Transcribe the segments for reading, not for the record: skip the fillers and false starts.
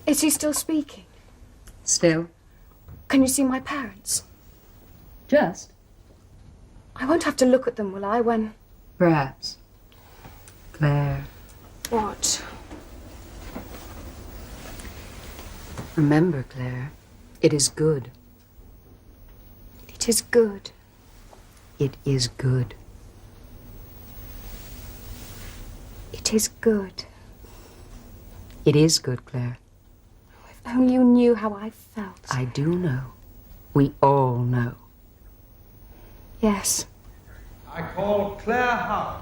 Is he still speaking? Still. Can you see my parents? Just? I won't have to look at them, will I, when... Perhaps. Claire. What? Remember, Claire, it is good. It is good. It is good. It is good. It is good, Claire. If only you knew how I felt. I do know. We all know. Yes. I call Claire Howard.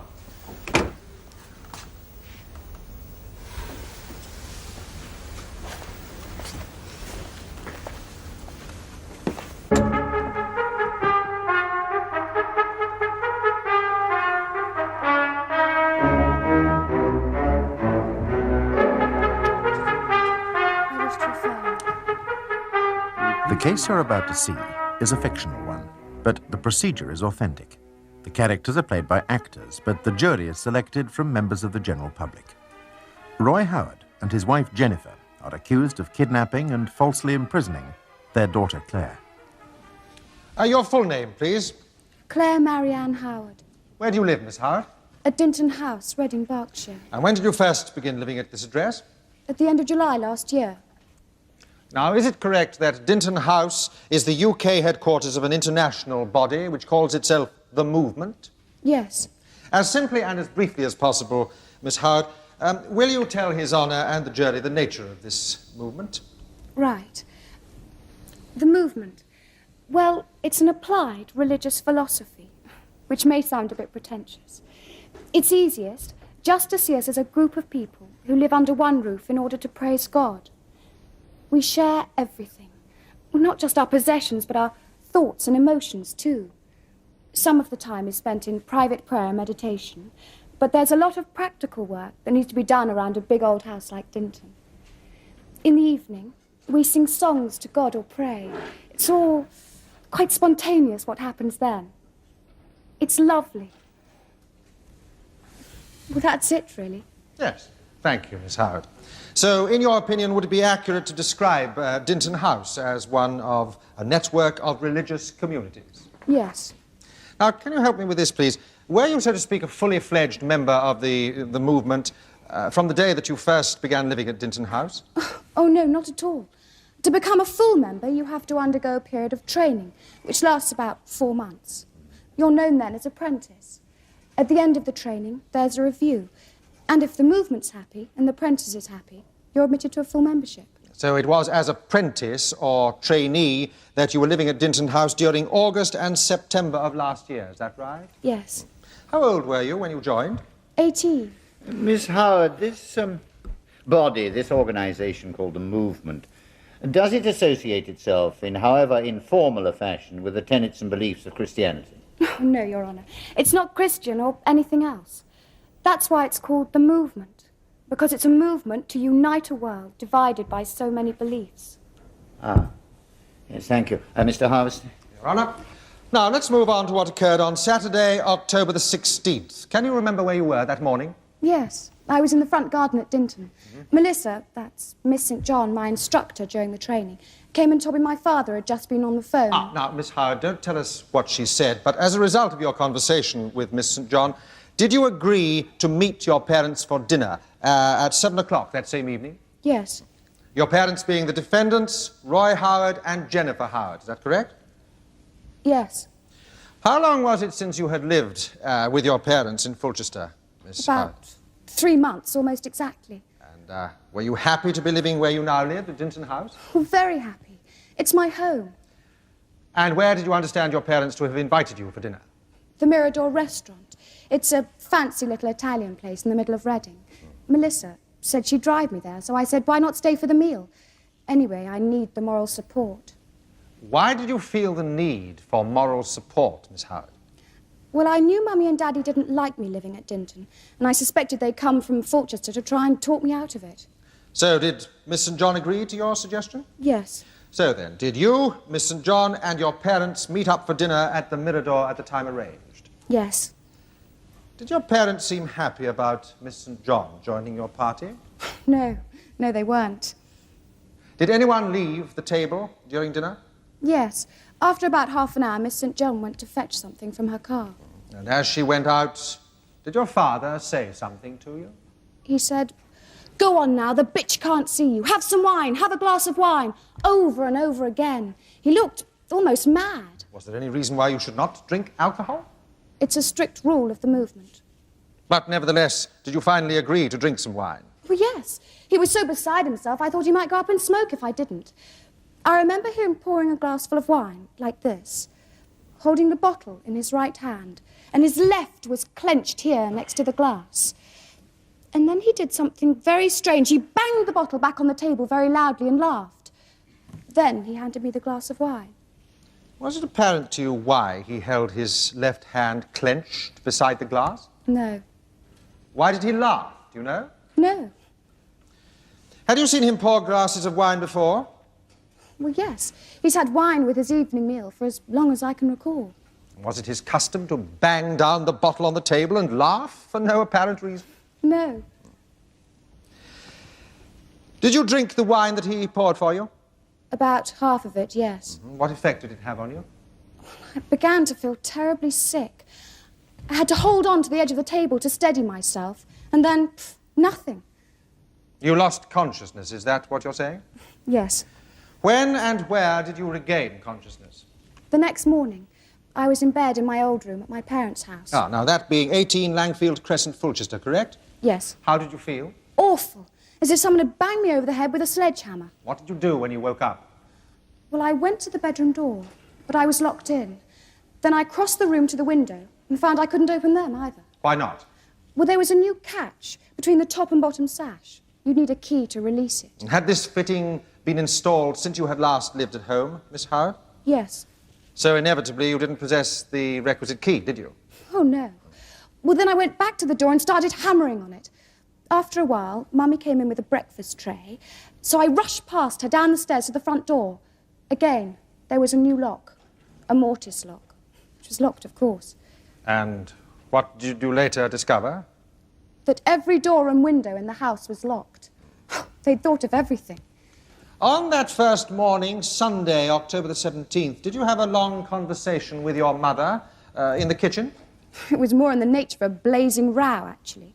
The case you're about to see is a fictional one, but the procedure is authentic. The characters are played by actors, but the jury is selected from members of the general public. Roy Howard and his wife Jennifer are accused of kidnapping and falsely imprisoning their daughter Claire. Your full name, please. Claire Marianne Howard. Where do you live, Miss Howard? At Dinton House, Reading, Berkshire. And when did you first begin living at this address? At the end of July last year. Now, is it correct that Dinton House is the UK headquarters of an international body which calls itself the Movement? Yes. As simply and as briefly as possible, Miss Howard, will you tell His Honour and the jury the nature of this movement? Right. The movement. Well, it's an applied religious philosophy, which may sound a bit pretentious. It's easiest just to see us as a group of people who live under one roof in order to praise God. We share everything. Well, not just our possessions, but our thoughts and emotions, too. Some of the time is spent in private prayer and meditation, but there's a lot of practical work that needs to be done around a big old house like Dinton. In the evening, we sing songs to God or pray. It's all quite spontaneous what happens then. It's lovely. Well, that's it, really. Yes. Thank you, Miss Howard. So, in your opinion, would it be accurate to describe Dinton House as one of a network of religious communities? Yes. Now, can you help me with this, please? Were you, so to speak, a fully fledged member of the movement from the day that you first began living at Dinton House? Oh, no, not at all. To become a full member, you have to undergo a period of training, which lasts about 4 months. You're known then as apprentice. At the end of the training, there's a review. And if the movement's happy and the apprentice is happy, you're admitted to a full membership. So it was as apprentice or trainee that you were living at Dinton House during August and September of last year, is that right? Yes. How old were you when you joined? 18. Miss Howard, this body, this organisation called the Movement, does it associate itself in however informal a fashion with the tenets and beliefs of Christianity? Oh, no, Your Honour. It's not Christian or anything else. That's why it's called the Movement, because it's a movement to unite a world divided by so many beliefs. Ah, yes, thank you. Mr. Harvester? Your Honour. Now, let's move on to what occurred on Saturday, October the 16th. Can you remember where you were that morning? Yes, I was in the front garden at Dinton. Melissa, that's Miss St. John, my instructor during the training, came and told me my father had just been on the phone. Now, Miss Howard, don't tell us what she said, but as a result of your conversation with Miss St. John, did you agree to meet your parents for dinner at 7 o'clock that same evening? Yes. Your parents being the defendants, Roy Howard and Jennifer Howard, is that correct? Yes. How long was it since you had lived with your parents in Fulchester, Miss Howard? About 3 months, almost exactly. And were you happy to be living where you now live, at Dinton House? Oh, very happy. It's my home. And where did you understand your parents to have invited you for dinner? The Mirador restaurant. It's a fancy little Italian place in the middle of Reading. Melissa said she'd drive me there, so I said, why not stay for the meal? Anyway, I need the moral support. Why did you feel the need for moral support, Miss Howard? Well, I knew Mummy and Daddy didn't like me living at Dinton, and I suspected they'd come from Fulchester to try and talk me out of it. So, did Miss St. John agree to your suggestion? Yes. So then, did you, Miss St. John, and your parents meet up for dinner at the Mirador at the time arranged? Yes. Did your parents seem happy about Miss St. John joining your party? No, they weren't. Did anyone leave the table during dinner? Yes. After about half an hour, Miss St. John went to fetch something from her car. And as she went out, did your father say something to you? He said, "Go on now, the bitch can't see you. Have some wine, have a glass of wine," over and over again. He looked almost mad. Was there any reason why you should not drink alcohol? It's a strict rule of the movement. But nevertheless, did you finally agree to drink some wine? Well, yes. He was so beside himself, I thought he might go up and smoke if I didn't. I remember him pouring a glassful of wine, like this, holding the bottle in his right hand, and his left was clenched here next to the glass. And then he did something very strange. He banged the bottle back on the table very loudly and laughed. Then he handed me the glass of wine. Was it apparent to you why he held his left hand clenched beside the glass? No. Why did he laugh, do you know? No. Had you seen him pour glasses of wine before? Well, yes. He's had wine with his evening meal for as long as I can recall. Was it his custom to bang down the bottle on the table and laugh for no apparent reason? No. Did you drink the wine that he poured for you? About half of it, yes. What effect did it have on you? I began to feel terribly sick. I had to hold on to the edge of the table to steady myself, and then, nothing. You lost consciousness, is that what you're saying? Yes. When and where did you regain consciousness? The next morning, I was in bed in my old room at my parents' house. Ah, now that being 18 Langfield Crescent, Fulchester, correct? Yes. How did you feel? Awful. As if someone had banged me over the head with a sledgehammer. What did you do when you woke up? Well, I went to the bedroom door, but I was locked in. Then I crossed the room to the window and found I couldn't open them either. Why not? Well, there was a new catch between the top and bottom sash. You'd need a key to release it. And had this fitting been installed since you had last lived at home, Miss Howard? Yes. So inevitably you didn't possess the requisite key, did you? Oh, no. Well, then I went back to the door and started hammering on it. After a while, Mummy came in with a breakfast tray, so I rushed past her down the stairs to the front door. Again, there was a new lock, a mortise lock, which was locked, of course. And what did you later discover? That every door and window in the house was locked. They'd thought of everything. On that first morning, Sunday, October the 17th, did you have a long conversation with your mother in the kitchen? It was more in the nature of a blazing row, actually.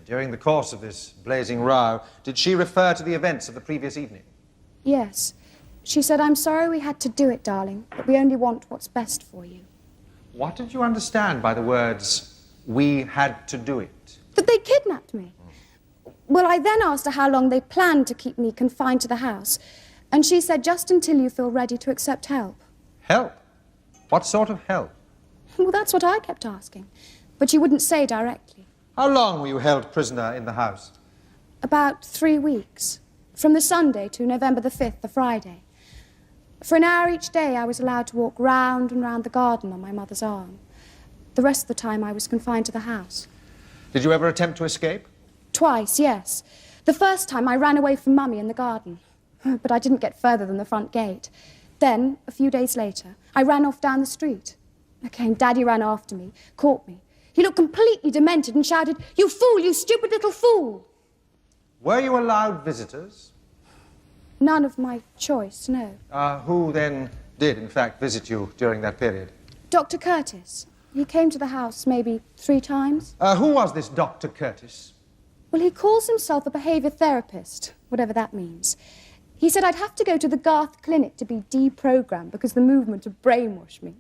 During the course of this blazing row, did she refer to the events of the previous evening? Yes. She said, "I'm sorry we had to do it, darling, but we only want what's best for you." What did you understand by the words, "we had to do it"? That they kidnapped me. Well, I then asked her how long they planned to keep me confined to the house, and she said, "Just until you feel ready to accept help." Help? What sort of help? Well, that's what I kept asking, but she wouldn't say directly. How long were you held prisoner in the house? About 3 weeks, from the Sunday to November the 5th, the Friday. For an hour each day, I was allowed to walk round and round the garden on my mother's arm. The rest of the time, I was confined to the house. Did you ever attempt to escape? Twice, yes. The first time, I ran away from Mummy in the garden, but I didn't get further than the front gate. Then, a few days later, I ran off down the street. Again, Daddy ran after me, caught me. He looked completely demented and shouted, "You fool, you stupid little fool!" Were you allowed visitors? None of my choice, no. Who then did, in fact, visit you during that period? Dr. Curtis. He came to the house maybe 3 times. Who was this Dr. Curtis? Well, he calls himself a behaviour therapist, whatever that means. He said I'd have to go to the Garth clinic to be deprogrammed because the movement had brainwashed me.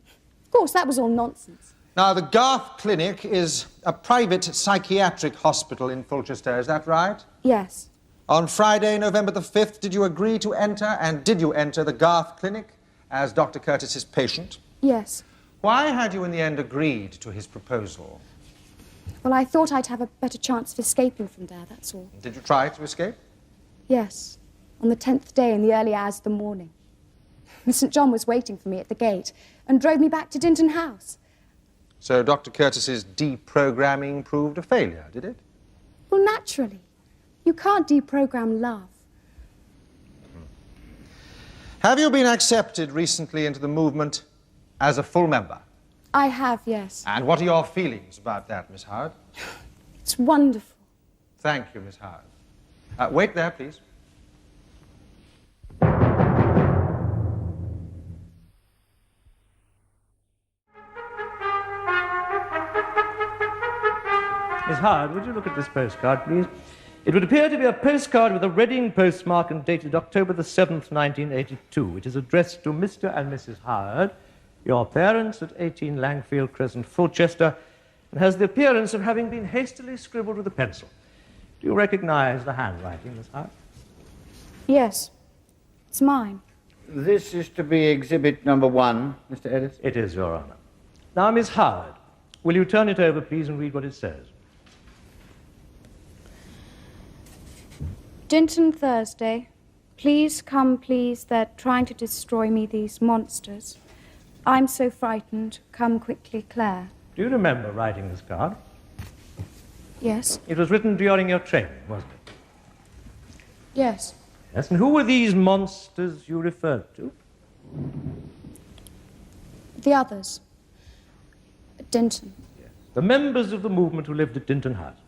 Of course, that was all nonsense. Now, the Garth Clinic is a private psychiatric hospital in Fulchester, is that right? Yes. On Friday, November the 5th, did you agree to enter, and did you enter the Garth Clinic as Dr. Curtis's patient? Yes. Why had you in the end agreed to his proposal? Well, I thought I'd have a better chance of escaping from there, that's all. Did you try to escape? Yes. On the 10th day in the early hours of the morning. Miss St. John was waiting for me at the gate and drove me back to Dinton House. So Dr. Curtis's deprogramming proved a failure, did it? Well, naturally. You can't deprogram love. Have you been accepted recently into the movement as a full member? I have, yes. And what are your feelings about that, Miss Howard? It's wonderful. Thank you, Miss Howard. Wait there, please. Mrs. Howard, would you look at this postcard, please? It would appear to be a postcard with a Reading postmark and dated October the 7th, 1982. It is addressed to Mr. and Mrs. Howard, your parents, at 18 Langfield Crescent, Fulchester, and has the appearance of having been hastily scribbled with a pencil. Do you recognize the handwriting, Miss Howard? Yes, it's mine. This is to be exhibit number 1, Mr. Ellis? It is, Your Honor. Now, Miss Howard, will you turn it over, please, and read what it says? Dinton, Thursday. Please come, please. They're trying to destroy me, these monsters. I'm so frightened. Come quickly, Claire. Do you remember writing this card? Yes. It was written during your training, wasn't it? Yes. Yes, and who were these monsters you referred to? The others. Dinton. Yes. The members of the movement who lived at Dinton House.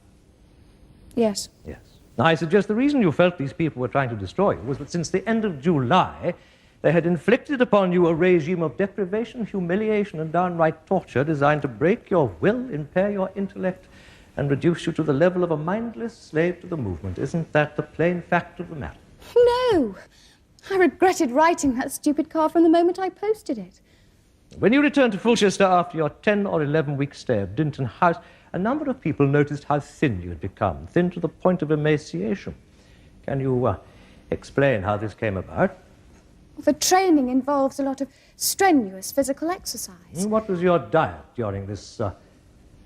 Yes. Yes. Now, I suggest the reason you felt these people were trying to destroy you was that since the end of July, they had inflicted upon you a regime of deprivation, humiliation, and downright torture designed to break your will, impair your intellect, and reduce you to the level of a mindless slave to the movement. Isn't that the plain fact of the matter? No! I regretted writing that stupid card from the moment I posted it. When you returned to Fulchester after your 10 or 11-week stay at Dinton House, a number of people noticed how thin you had become, thin to the point of emaciation. Can you explain how this came about? The training involves a lot of strenuous physical exercise. What was your diet during this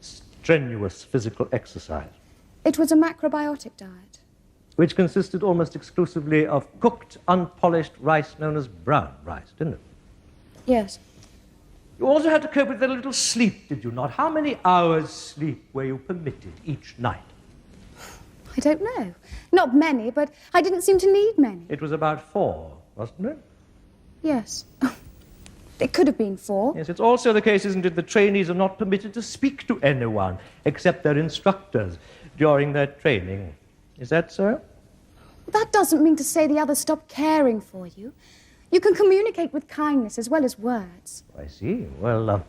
strenuous physical exercise? It was a macrobiotic diet. Which consisted almost exclusively of cooked, unpolished rice known as brown rice, didn't it? Yes. You also had to cope with very little sleep, did you not? How many hours sleep were you permitted each night? I don't know. Not many, but I didn't seem to need many. It was about 4, wasn't it? Yes. It could have been 4. Yes, it's also the case, isn't it, that trainees are not permitted to speak to anyone except their instructors during their training. Is that so? That doesn't mean to say the others stop caring for you. You can communicate with kindness as well as words. I see. Well,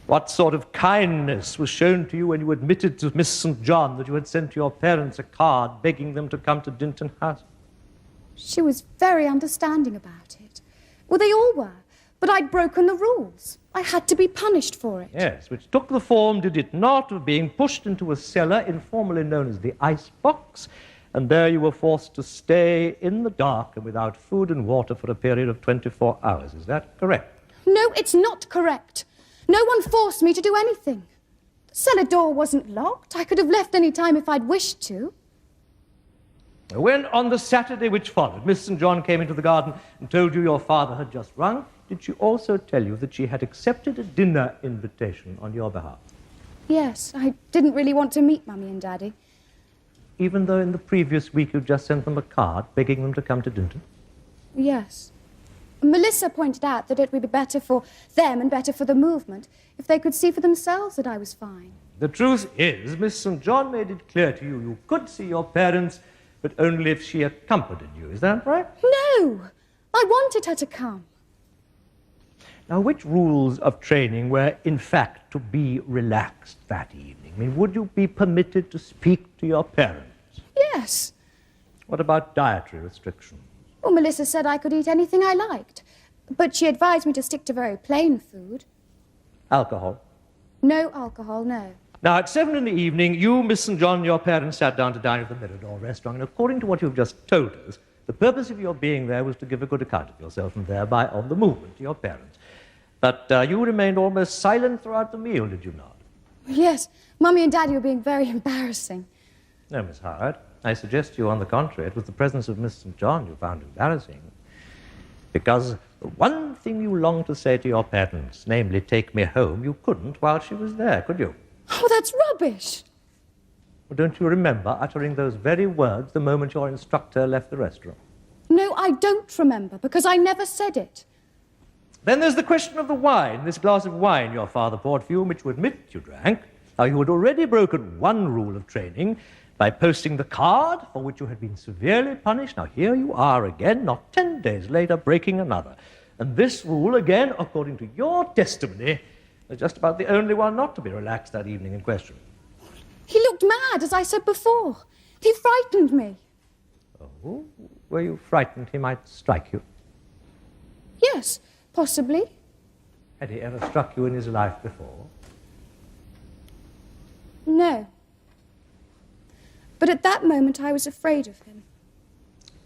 what sort of kindness was shown to you when you admitted to Miss St. John that you had sent your parents a card begging them to come to Dinton House? She was very understanding about it. Well, they all were. But I'd broken the rules. I had to be punished for it. Yes, which took the form, did it not, of being pushed into a cellar informally known as the ice box, and there you were forced to stay in the dark and without food and water for a period of 24 hours. Is that correct? No, it's not correct. No one forced me to do anything. The cellar door wasn't locked. I could have left any time if I'd wished to. When, on the Saturday which followed, Miss St. John came into the garden and told you your father had just rung, did she also tell you that she had accepted a dinner invitation on your behalf? Yes, I didn't really want to meet Mummy and Daddy. Even though in the previous week you'd just sent them a card begging them to come to Dinton? Yes. Melissa pointed out that it would be better for them and better for the movement if they could see for themselves that I was fine. The truth is, Miss St. John made it clear to you you could see your parents, but only if she accompanied you. Is that right? No! I wanted her to come. Now, which rules of training were, in fact, to be relaxed that evening? I mean, would you be permitted to speak to your parents? Yes. What about dietary restrictions? Well, Melissa said I could eat anything I liked, but she advised me to stick to very plain food. Alcohol? No alcohol, no. Now, at 7 in the evening, you, Miss St. John, and your parents sat down to dine at the Mirador restaurant, and according to what you've just told us, the purpose of your being there was to give a good account of yourself and thereby of the movement to your parents. But you remained almost silent throughout the meal, did you not? Yes, Mummy and Daddy were being very embarrassing. No, Miss Howard. I suggest to you, on the contrary, it was the presence of Miss St. John you found embarrassing. Because the one thing you longed to say to your parents, namely, take me home, you couldn't while she was there, could you? Oh, that's rubbish. Well, don't you remember uttering those very words the moment your instructor left the restaurant? No, I don't remember, because I never said it. Then there's the question of the wine, this glass of wine your father poured for you, which you admit you drank. Now, you had already broken one rule of training by posting the card for which you had been severely punished. Now, here you are again, not 10 days later, breaking another. And this rule, again, according to your testimony, is just about the only one not to be relaxed that evening in question. He looked mad, as I said before. He frightened me. Oh, were you frightened he might strike you? Yes, possibly. Had he ever struck you in his life before? No. But at that moment I was afraid of him.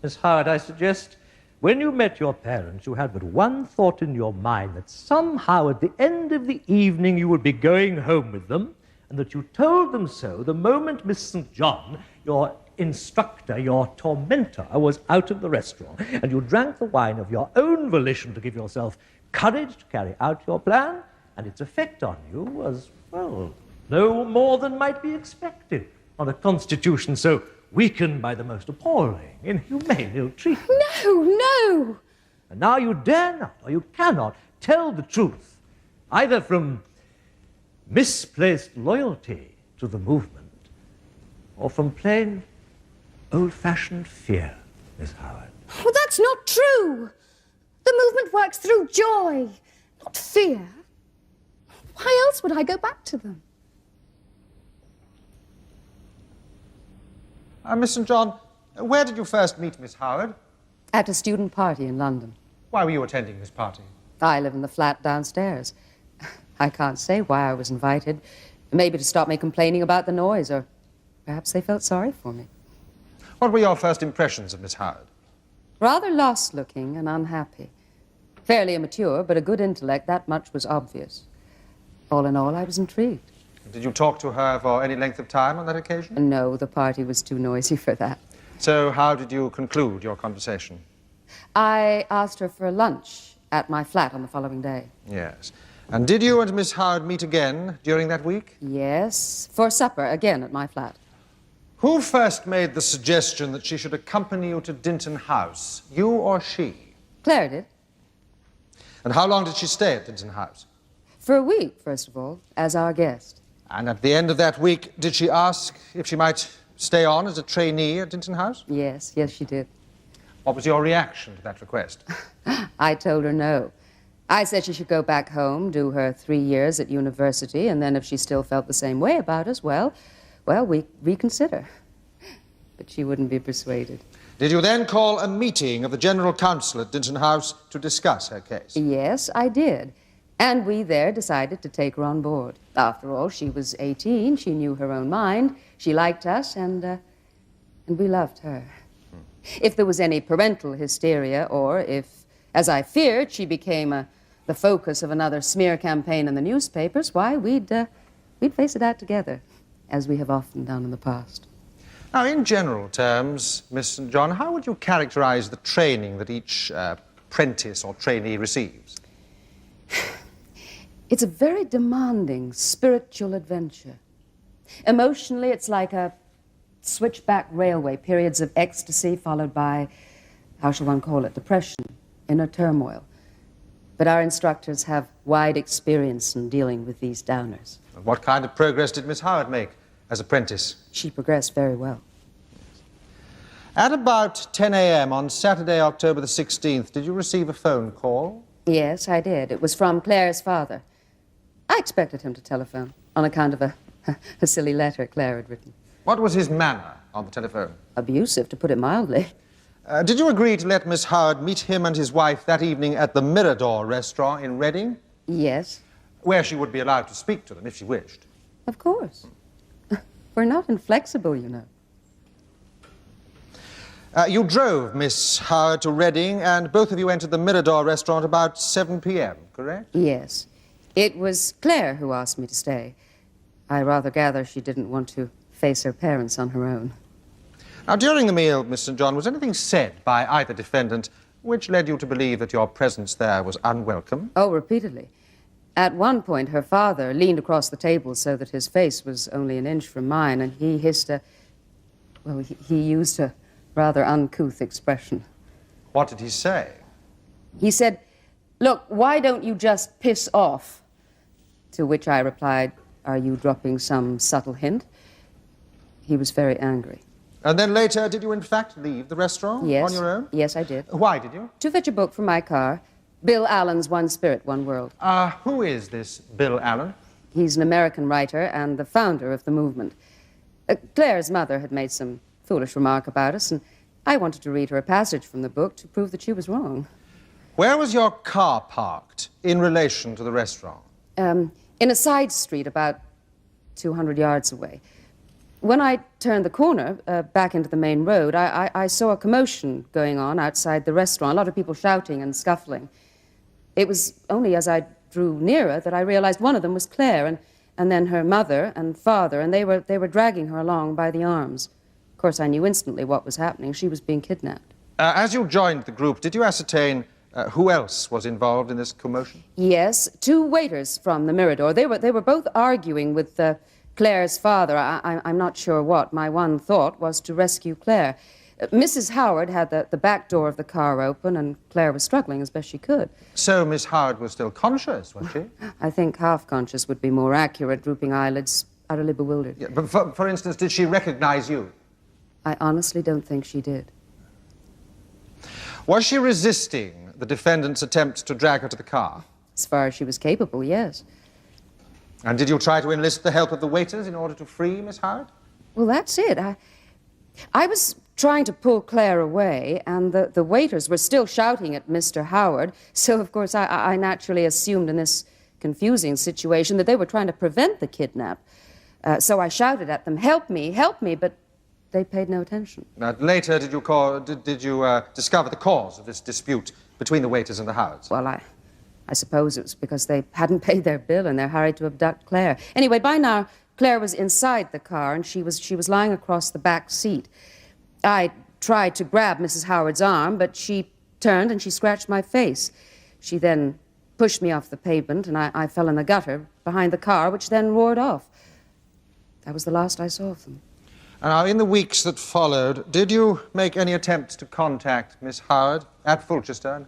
Miss Howard, I suggest when you met your parents, you had but one thought in your mind, that somehow at the end of the evening you would be going home with them, and that you told them so the moment Miss St. John, your instructor, your tormentor, was out of the restaurant, and you drank the wine of your own volition to give yourself courage to carry out your plan, and its effect on you was, well, no more than might be expected on a constitution so weakened by the most appalling, inhumane ill-treatment. No, no! And now you dare not, or you cannot, tell the truth, either from misplaced loyalty to the movement, or from plain, old-fashioned fear, Miss Howard. Well, that's not true. The movement works through joy, not fear. Why else would I go back to them? Miss St. John, where did you first meet Miss Howard? At a student party in London. Why were you attending this party? I live in the flat downstairs. I can't say why I was invited. Maybe to stop me complaining about the noise, or perhaps they felt sorry for me. What were your first impressions of Miss Howard? Rather lost-looking and unhappy. Fairly immature, but a good intellect, that much was obvious. All in all, I was intrigued. Did you talk to her for any length of time on that occasion? No, the party was too noisy for that. So how did you conclude your conversation? I asked her for lunch at my flat on the following day. Yes. And did you and Miss Howard meet again during that week? Yes, for supper, again at my flat. Who first made the suggestion that she should accompany you to Dinton House, you or she? Claire did. And how long did she stay at Dinton House? For a week, first of all, as our guest. And at the end of that week, did she ask if she might stay on as a trainee at Dinton House? Yes, yes, she did. What was your reaction to that request? I told her no. I said she should go back home, do her 3 years at university, and then if she still felt the same way about us, well, we reconsider. But she wouldn't be persuaded. Did you then call a meeting of the General Council at Dinton House to discuss her case? Yes, I did. And we there decided to take her on board. After all, she was 18, she knew her own mind, she liked us, and we loved her. If there was any parental hysteria, or if, as I feared, she became the focus of another smear campaign in the newspapers, why, we'd face it out together, as we have often done in the past. Now, in general terms, Miss St. John, how would you characterize the training that each apprentice or trainee receives? It's a very demanding spiritual adventure. Emotionally, it's like a switchback railway, periods of ecstasy followed by, how shall one call it, depression, inner turmoil. But our instructors have wide experience in dealing with these downers. What kind of progress did Miss Howard make as apprentice? She progressed very well. At about 10 a.m. on Saturday, October the 16th, did you receive a phone call? Yes, I did. It was from Claire's father. I expected him to telephone on account of a silly letter Claire had written. What was his manner on the telephone? Abusive, to put it mildly. Did you agree to let Miss Howard meet him and his wife that evening at the Mirador restaurant in Reading? Yes, Where she would be allowed to speak to them if she wished. of course. We're not inflexible, you know. You drove Miss Howard to Reading, and both of you entered the Mirador restaurant about 7 p.m., correct? Yes. It was Claire who asked me to stay. I rather gather she didn't want to face her parents on her own. Now, during the meal, Miss St. John, was anything said by either defendant which led you to believe that your presence there was unwelcome? Oh, repeatedly. At one point, her father leaned across the table so that his face was only an inch from mine, and he hissed he used a rather uncouth expression. What did he say? He said, "Look, why don't you just piss off?" To which I replied, "Are you dropping some subtle hint?" He was very angry. And then later, did you in fact leave the restaurant Yes. on your own? Yes, I did. Why did you? To fetch a book from my car. Bill Allen's One Spirit, One World. Who is this Bill Allen? He's an American writer and the founder of the movement. Claire's mother had made some foolish remark about us, and I wanted to read her a passage from the book to prove that she was wrong. Where was your car parked in relation to the restaurant? In a side street about 200 yards away. When I turned the corner back into the main road, I saw a commotion going on outside the restaurant, a lot of people shouting and scuffling. It was only as I drew nearer that I realized one of them was Claire, and then her mother and father, and they were dragging her along by the arms. Of course, I knew instantly what was happening. She was being kidnapped. As you joined the group, did you ascertain who else was involved in this commotion? Yes, 2 waiters from the Mirador. They were both arguing with Claire's father. I'm not sure what. My one thought was to rescue Claire. Mrs. Howard had the back door of the car open, and Claire was struggling as best she could. So Miss Howard was still conscious, was she? I think half-conscious would be more accurate, drooping eyelids, utterly bewildered. Yeah, but for instance, did she recognize you? I honestly don't think she did. Was she resisting the defendant's attempt to drag her to the car? As far as she was capable, yes. And did you try to enlist the help of the waiters in order to free Miss Howard? Well, that's it. I was trying to pull Claire away, and the waiters were still shouting at Mr. Howard, so of course I naturally assumed in this confusing situation that they were trying to prevent the kidnap. So I shouted at them, help me, but they paid no attention. Now, later, did you discover the cause of this dispute between the waiters and the Howards? Well, I suppose it was because they hadn't paid their bill in their hurry to abduct Claire. Anyway, by now, Claire was inside the car, and she was lying across the back seat. I tried to grab Mrs. Howard's arm, but she turned and she scratched my face. She then pushed me off the pavement, and I fell in the gutter behind the car, which then roared off. That was the last I saw of them. Now, in the weeks that followed, did you make any attempts to contact Miss Howard at Fulchester,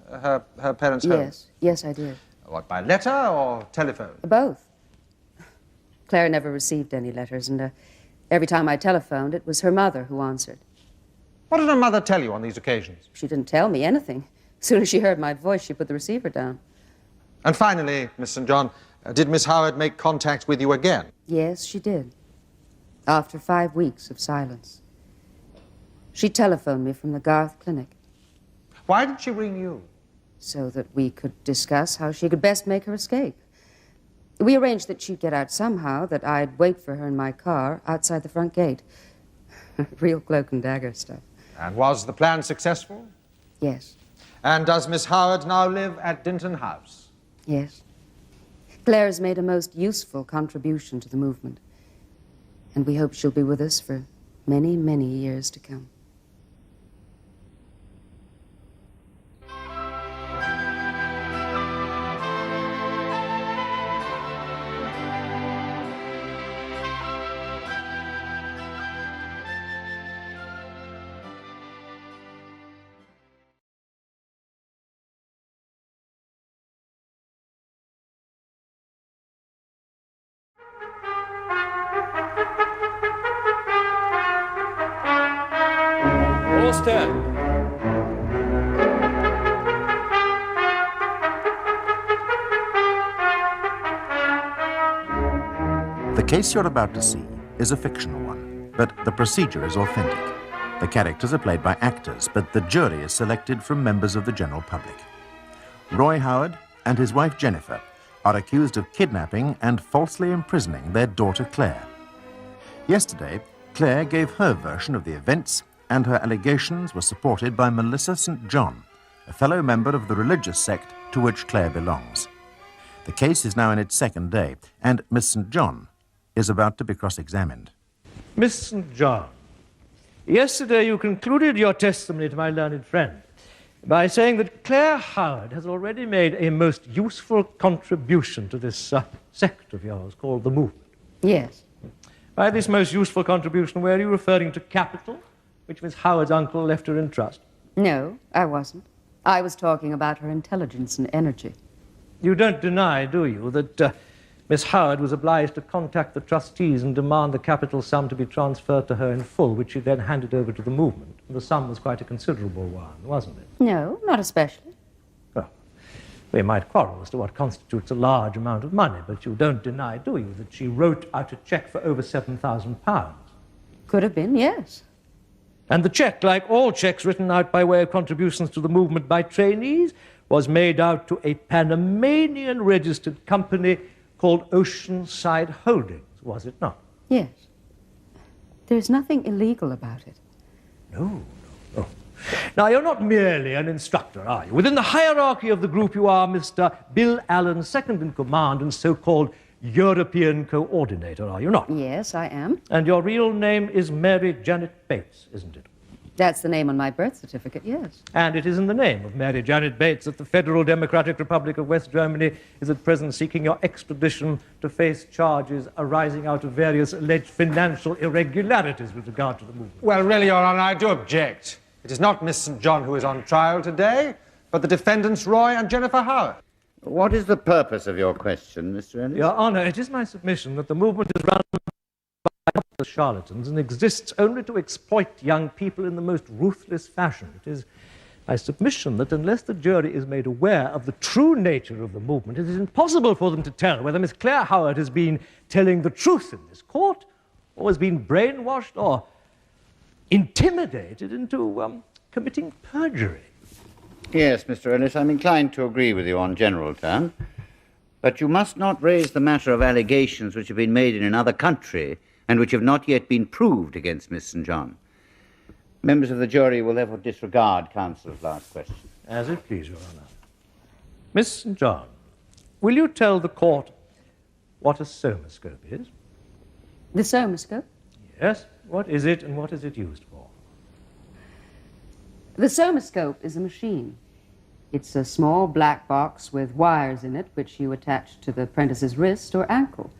her parents' home? Yes, I did. What, by letter or telephone? Both. Claire never received any letters, and every time I telephoned, it was her mother who answered. What did her mother tell you on these occasions? She didn't tell me anything. As soon as she heard my voice, she put the receiver down. And finally, Miss St. John, did Miss Howard make contact with you again? Yes, she did. After 5 weeks of silence. She telephoned me from the Garth Clinic. Why did she ring you? So that we could discuss how she could best make her escape. We arranged that she'd get out somehow, that I'd wait for her in my car outside the front gate. Real cloak and dagger stuff. And was the plan successful? Yes. And does Miss Howard now live at Dinton House? Yes. Claire has made a most useful contribution to the movement. And we hope she'll be with us for many, many years to come. All stand. The case you're about to see is a fictional one, but the procedure is authentic. The characters are played by actors, but the jury is selected from members of the general public. Roy Howard and his wife Jennifer are accused of kidnapping and falsely imprisoning their daughter Claire. Yesterday, Claire gave her version of the events, and her allegations were supported by Melissa St. John, a fellow member of the religious sect to which Claire belongs. The case is now in its second day, and Miss St. John is about to be cross-examined. Miss St. John, yesterday you concluded your testimony to my learned friend by saying that Claire Howard has already made a most useful contribution to this sect of yours called the movement. Yes. By this most useful contribution, were you referring to capital, which Miss Howard's uncle left her in trust? No, I wasn't. I was talking about her intelligence and energy. You don't deny, do you, that Miss Howard was obliged to contact the trustees and demand the capital sum to be transferred to her in full, which she then handed over to the movement. And the sum was quite a considerable one, wasn't it? No, not especially. Well, we might quarrel as to what constitutes a large amount of money, but you don't deny, do you, that she wrote out a cheque for over £7,000? Could have been, yes. And the cheque, like all cheques written out by way of contributions to the movement by trainees, was made out to a Panamanian-registered company called Oceanside Holdings, was it not? Yes. There's nothing illegal about it. No. Now, you're not merely an instructor, are you? Within the hierarchy of the group, you are Mr. Bill Allen, second in command and so-called European coordinator, are you not? Yes, I am. And your real name is Mary Janet Bates, isn't it? That's the name on my birth certificate, yes. And it is in the name of Mary Janet Bates that the Federal Democratic Republic of West Germany is at present seeking your extradition to face charges arising out of various alleged financial irregularities with regard to the movement. Well, really, Your Honor, I do object. It is not Miss St. John who is on trial today, but the defendants Roy and Jennifer Howard. What is the purpose of your question, Mr. Ellis? Your Honour, it is my submission that the movement is run by charlatans and exists only to exploit young people in the most ruthless fashion. It is my submission that unless the jury is made aware of the true nature of the movement, it is impossible for them to tell whether Miss Claire Howard has been telling the truth in this court or has been brainwashed or intimidated into committing perjury. Yes, Mr. Ellis, I'm inclined to agree with you on general terms, but you must not raise the matter of allegations which have been made in another country and which have not yet been proved against Miss St. John. Members of the jury will therefore disregard counsel's last question. As it please, Your Honour. Miss St. John, will you tell the court what a somascope is? The somascope? Yes. What is it and what is it used for? The somascope is a machine. It's a small black box with wires in it which you attach to the apprentice's wrist or ankle.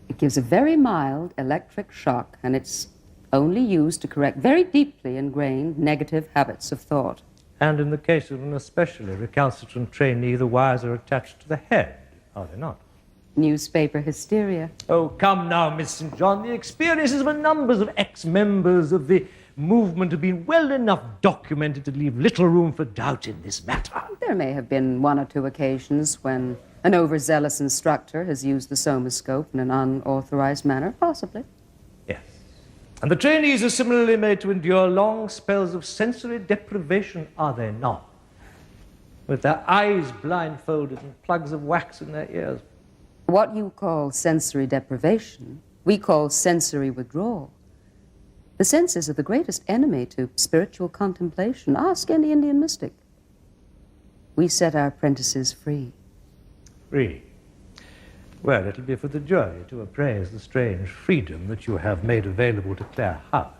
It gives a very mild electric shock, and it's only used to correct very deeply ingrained negative habits of thought. And in the case of an especially recalcitrant trainee, the wires are attached to the head, are they not? Newspaper hysteria. Oh, come now, Miss St. John. The experiences of a number of ex-members of the movement have been well enough documented to leave little room for doubt in this matter. There may have been one or two occasions when an overzealous instructor has used the somascope in an unauthorized manner, possibly. Yes. And the trainees are similarly made to endure long spells of sensory deprivation, are they not? With their eyes blindfolded and plugs of wax in their ears. What you call sensory deprivation, we call sensory withdrawal. The senses are the greatest enemy to spiritual contemplation. Ask any Indian mystic. We set our apprentices free. Free? Well, it'll be for the jury to appraise the strange freedom that you have made available to Claire Howard.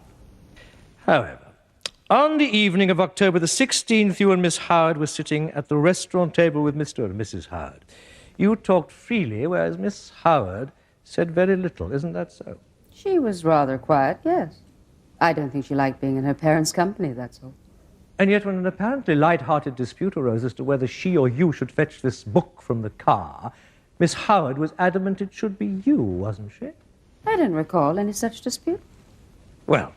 However, on the evening of October the 16th, you and Miss Howard were sitting at the restaurant table with Mr. and Mrs. Howard. You talked freely, whereas Miss Howard said very little. Isn't that so? She was rather quiet, yes. I don't think she liked being in her parents' company, that's all. And yet when an apparently light-hearted dispute arose as to whether she or you should fetch this book from the car, Miss Howard was adamant it should be you, wasn't she? I don't recall any such dispute. Well,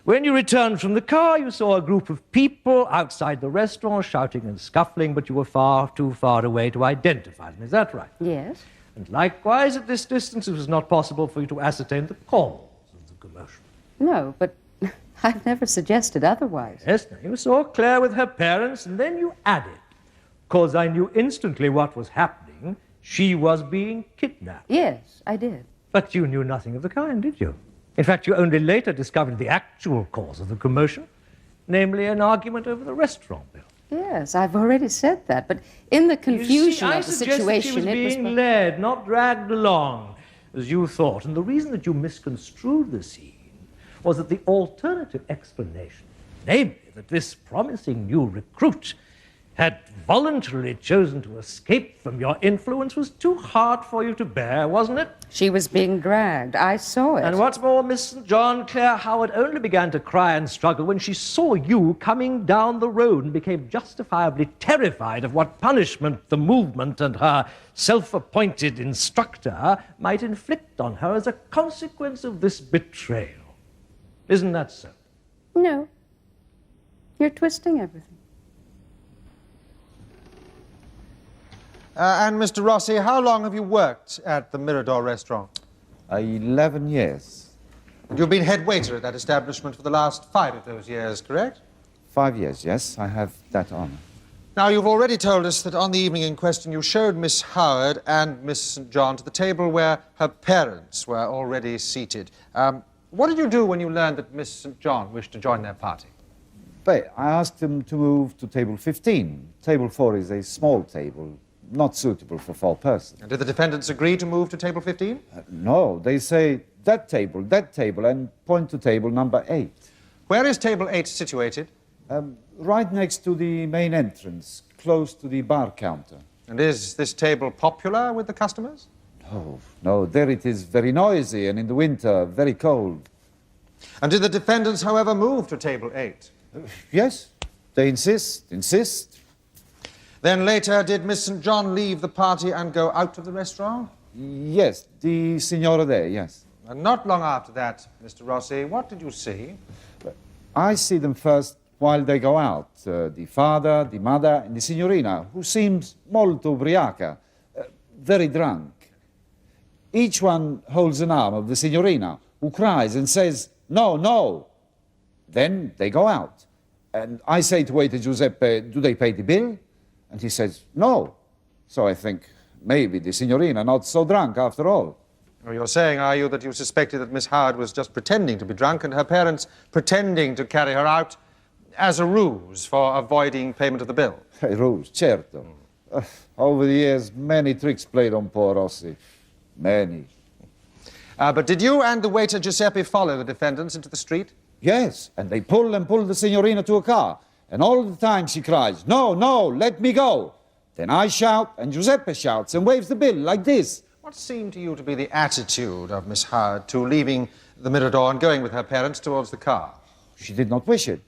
when you returned from the car, you saw a group of people outside the restaurant shouting and scuffling, but you were far too far away to identify them. Is that right? Yes. And likewise, at this distance, it was not possible for you to ascertain the cause of the commotion. No, but I've never suggested otherwise. Yes, now you saw Claire with her parents, and then you added, because I knew instantly what was happening, she was being kidnapped. Yes, I did. But you knew nothing of the kind, did you? In fact, you only later discovered the actual cause of the commotion, namely an argument over the restaurant bill. Yes, I've already said that, but in the confusion of the situation, she was it being led, not dragged along, as you thought. And the reason that you misconstrued the scene was that the alternative explanation, namely that this promising new recruit had voluntarily chosen to escape from your influence, was too hard for you to bear, wasn't it? She was being dragged. I saw it. And what's more, Miss St. John, Claire Howard only began to cry and struggle when she saw you coming down the road and became justifiably terrified of what punishment the movement and her self-appointed instructor might inflict on her as a consequence of this betrayal. Isn't that so? No. You're twisting everything. And Mr. Rossi, how long have you worked at the Mirador restaurant? 11 years. And you've been head waiter at that establishment for the last 5 of those years, correct? 5 years, yes. I have that honor. Now, you've already told us that on the evening in question you showed Miss Howard and Miss St. John to the table where her parents were already seated. What did you do when you learned that Miss St. John wished to join their party? But I asked them to move to table 15. Table 4 is a small table, not suitable for 4 persons. And did the defendants agree to move to table 15? No, they say that table, and point to table number 8. Where is table 8 situated? Right next to the main entrance, close to the bar counter. And is this table popular with the customers? Oh, no, there it is very noisy, and in the winter, very cold. And did the defendants, however, move to table 8? Yes, they insist. Then later, did Miss St. John leave the party and go out of the restaurant? Yes, the signora there, yes. And not long after that, Mr. Rossi, what did you see? I see them first while they go out. The father, the mother, and the signorina, who seems molto ubriaca, very drunk. Each one holds an arm of the signorina, who cries and says, "No, no." Then they go out. And I say to waiter Giuseppe, "Do they pay the bill?" And he says, "No." So I think, maybe the signorina not so drunk after all. Well, you're saying, are you, that you suspected that Miss Howard was just pretending to be drunk and her parents pretending to carry her out as a ruse for avoiding payment of the bill? A ruse, certo. Over the years, many tricks played on poor Rossi. Many. But did you and the waiter Giuseppe follow the defendants into the street? Yes, and they pull the signorina to a car. And all the time she cries, "No, no, let me go." Then I shout, and Giuseppe shouts and waves the bill like this. What seemed to you to be the attitude of Miss Howard to leaving the Mirador and going with her parents towards the car? She did not wish it.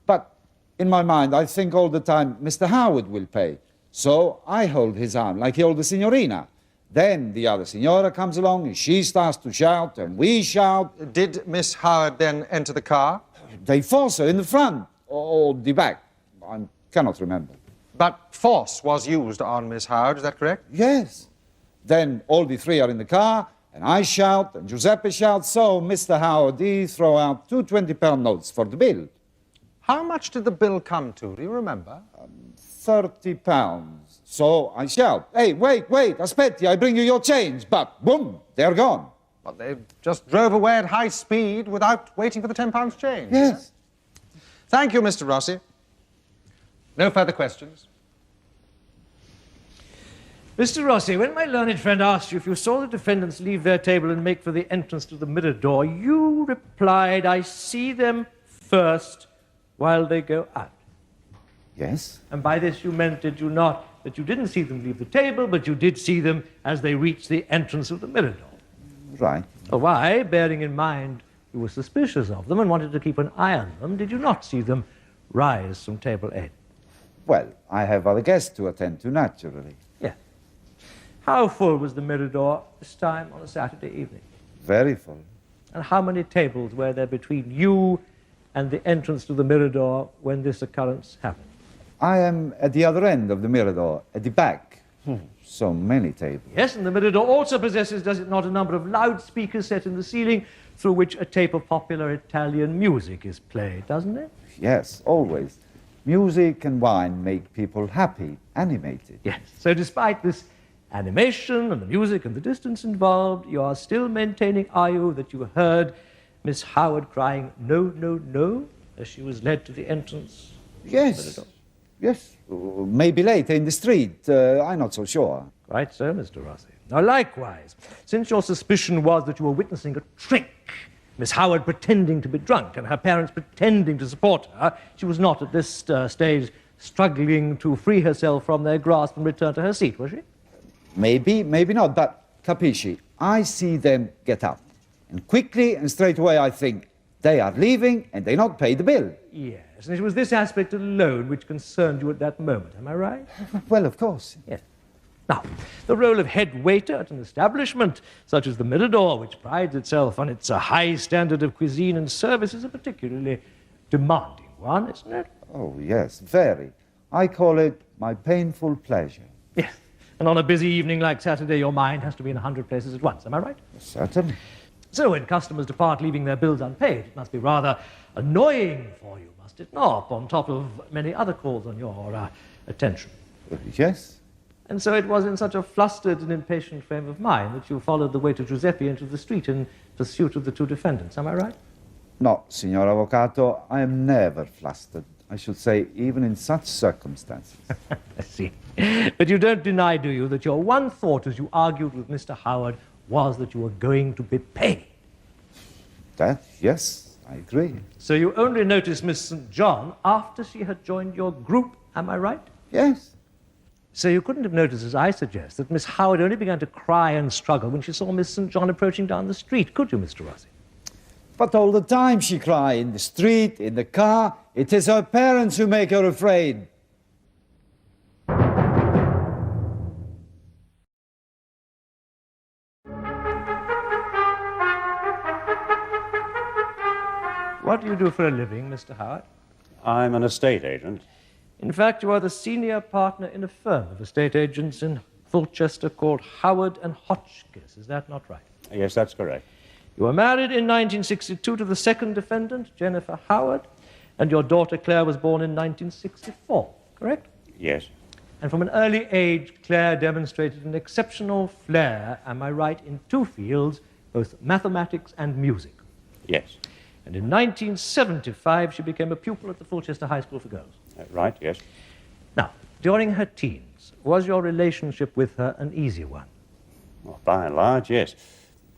But in my mind, I think all the time, Mr. Howard will pay. So I hold his arm like he held the signorina. Then the other signora comes along and she starts to shout and we shout. Did Miss Howard then enter the car? They force her in the front or the back. I cannot remember. But force was used on Miss Howard, is that correct? Yes. Then all the 3 are in the car and I shout and Giuseppe shouts. So Mr. Howard, he throw out 2 20-pound notes for the bill. How much did the bill come to? Do you remember? 30 pounds. So I shout, "Hey, wait, aspetti, I bring you your change." But boom, they're gone. Well, they just drove away at high speed without waiting for the £10 change. Yes. Thank you, Mr. Rossi. No further questions. Mr. Rossi, when my learned friend asked you if you saw the defendants leave their table and make for the entrance to the Mirador, you replied, "I see them first while they go out." Yes. And by this you meant, did you not, that you didn't see them leave the table, but you did see them as they reached the entrance of the Mirador? Right. Why, bearing in mind you were suspicious of them and wanted to keep an eye on them, did you not see them rise from table 8? Well, I have other guests to attend to, naturally. Yes. How full was the Mirador this time on a Saturday evening? Very full. And how many tables were there between you and the entrance to the Mirador when this occurrence happened? I am at the other end of the Mirador, at the back. So many tables. Yes, and the Mirador also possesses, does it not, a number of loudspeakers set in the ceiling through which a tape of popular Italian music is played, doesn't it? Yes, always. Music and wine make people happy, animated. Yes. So despite this animation and the music and the distance involved, you are still maintaining, are you, that you heard Miss Howard crying, "No, no, no," as she was led to the entrance? Yes. Yes. Maybe later in the street. I'm not so sure. Right so, Mr. Rossi. Now, likewise, since your suspicion was that you were witnessing a trick, Miss Howard pretending to be drunk and her parents pretending to support her, she was not at this stage struggling to free herself from their grasp and return to her seat, was she? Maybe, maybe not, but capisci, I see them get up. And quickly and straight away I think, they are leaving and they not pay the bill. Yes, and it was this aspect alone which concerned you at that moment, am I right? Well, of course. Yes. Now, the role of head waiter at an establishment such as the Mirador, which prides itself on its high standard of cuisine and service, is a particularly demanding one, isn't it? Oh, yes, very. I call it my painful pleasure. Yes, and on a busy evening like Saturday, your mind has to be in 100 places at once, am I right? Certainly. So when customers depart leaving their bills unpaid, it must be rather annoying for you, must it not, on top of many other calls on your attention? Yes. And so it was in such a flustered and impatient frame of mind that you followed the waiter Giuseppe into the street in pursuit of the two defendants. Am I right? No, Signor Avvocato, I am never flustered. I should say, even in such circumstances. I see. But you don't deny, do you, that your one thought as you argued with Mr. Howard was that you were going to be paid? That, yes, I agree. So you only noticed Miss St. John after she had joined your group, am I right? Yes. So you couldn't have noticed, as I suggest, that Miss Howard only began to cry and struggle when she saw Miss St. John approaching down the street, could you, Mr. Rossi? But all the time she cries, in the street, in the car. It is her parents who make her afraid. What do you do for a living, Mr. Howard? I'm an estate agent. In fact, you are the senior partner in a firm of estate agents in Fulchester called Howard and Hotchkiss. Is that not right? Yes, that's correct. You were married in 1962 to the second defendant, Jennifer Howard, and your daughter Claire was born in 1964, correct? Yes. And from an early age, Claire demonstrated an exceptional flair, am I right, in two fields, both mathematics and music. Yes. And in 1975, she became a pupil at the Fulchester High School for Girls. Right, yes. Now, during her teens, was your relationship with her an easy one? Well, by and large, yes.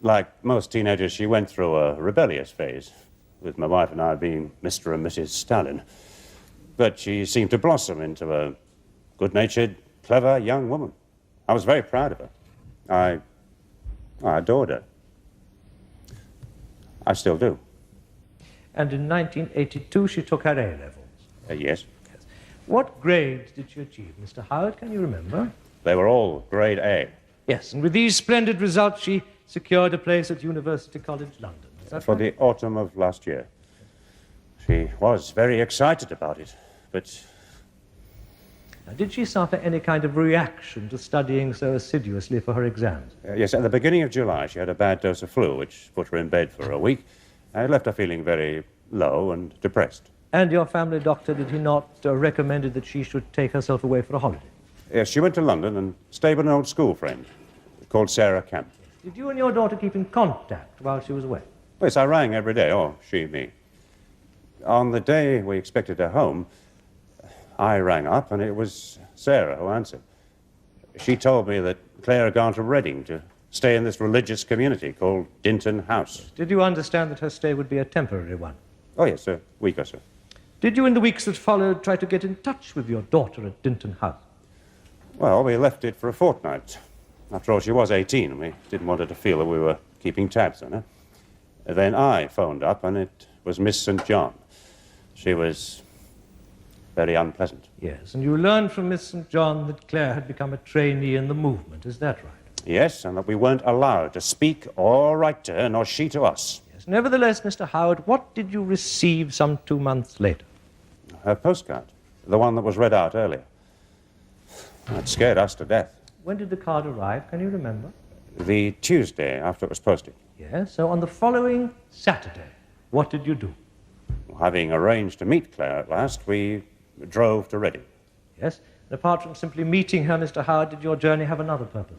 Like most teenagers, she went through a rebellious phase, with my wife and I being Mr. and Mrs. Stalin. But she seemed to blossom into a good-natured, clever young woman. I was very proud of her. I adored her. I still do. And in 1982, she took her A-levels. Yes. What grades did she achieve, Mr. Howard? Can you remember? They were all grade A. Yes, and with these splendid results, she secured a place at University College London. Is that For right? the autumn of last year. She was very excited about it, but Now, did she suffer any kind of reaction to studying so assiduously for her exams? yes, at the beginning of July, she had a bad dose of flu, which put her in bed for a week. It left her feeling very low and depressed. And your family doctor, did he not recommended that she should take herself away for a holiday? Yes, she went to London and stayed with an old school friend called Sarah Camp. Did you and your daughter keep in contact while she was away? Yes, I rang every day, or she, me. On the day we expected her home, I rang up, and it was Sarah who answered. She told me that Claire had gone to Reading to stay in this religious community called Dinton House. Did you understand that her stay would be a temporary one? Oh, yes, a week or so. Did you, in the weeks that followed, try to get in touch with your daughter at Dinton House? Well, we left it for a fortnight. After all, she was 18, and we didn't want her to feel that we were keeping tabs on her. Then I phoned up, and it was Miss St. John. She was very unpleasant. Yes, and you learned from Miss St. John that Claire had become a trainee in the movement. Is that right? Yes, and that we weren't allowed to speak or write to her, nor she to us. Yes. Nevertheless, Mr. Howard, what did you receive some 2 months later? Her postcard, the one that was read out earlier. It scared us to death. When did the card arrive? Can you remember? The Tuesday after it was posted. Yes, so on the following Saturday, what did you do? Having arranged to meet Claire at last, we drove to Reading. Yes, and apart from simply meeting her, Mr. Howard, did your journey have another purpose?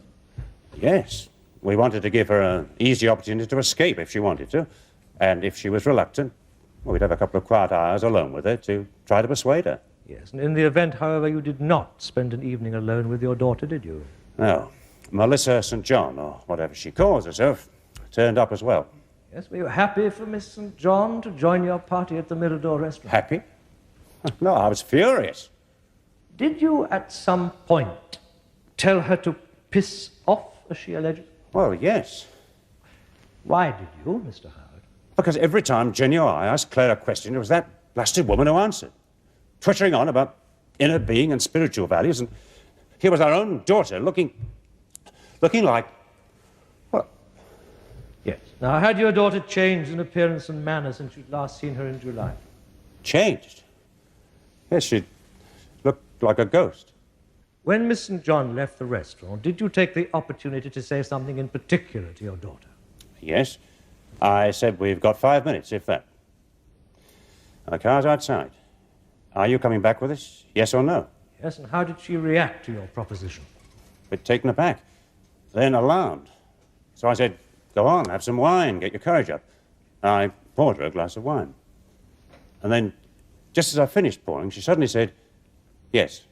Yes, we wanted to give her an easy opportunity to escape if she wanted to. And if she was reluctant, well, we'd have a couple of quiet hours alone with her to try to persuade her. Yes, and in the event, however, you did not spend an evening alone with your daughter, did you? No, Melissa St. John, or whatever she calls herself, turned up as well. Yes, were you happy for Miss St. John to join your party at the Mirador restaurant? Happy? No, I was furious. Did you, at some point, tell her to piss off, as she alleged? Well, yes. Why did you, Mr. Howard? Because every time Jenny or I asked Claire a question, it was that blasted woman who answered, twittering on about inner being and spiritual values, and here was our own daughter looking like, well... Yes. Now, had your daughter changed in appearance and manner since you'd last seen her in July? Changed? Yes, she looked like a ghost. When Miss St. John left the restaurant, did you take the opportunity to say something in particular to your daughter? Yes. I said we've got 5 minutes, if that. The car's outside. Are you coming back with us, yes or no? Yes, and how did she react to your proposition? A bit taken aback, then alarmed. So I said, go on, have some wine, get your courage up. I poured her a glass of wine. And then, just as I finished pouring, she suddenly said, yes,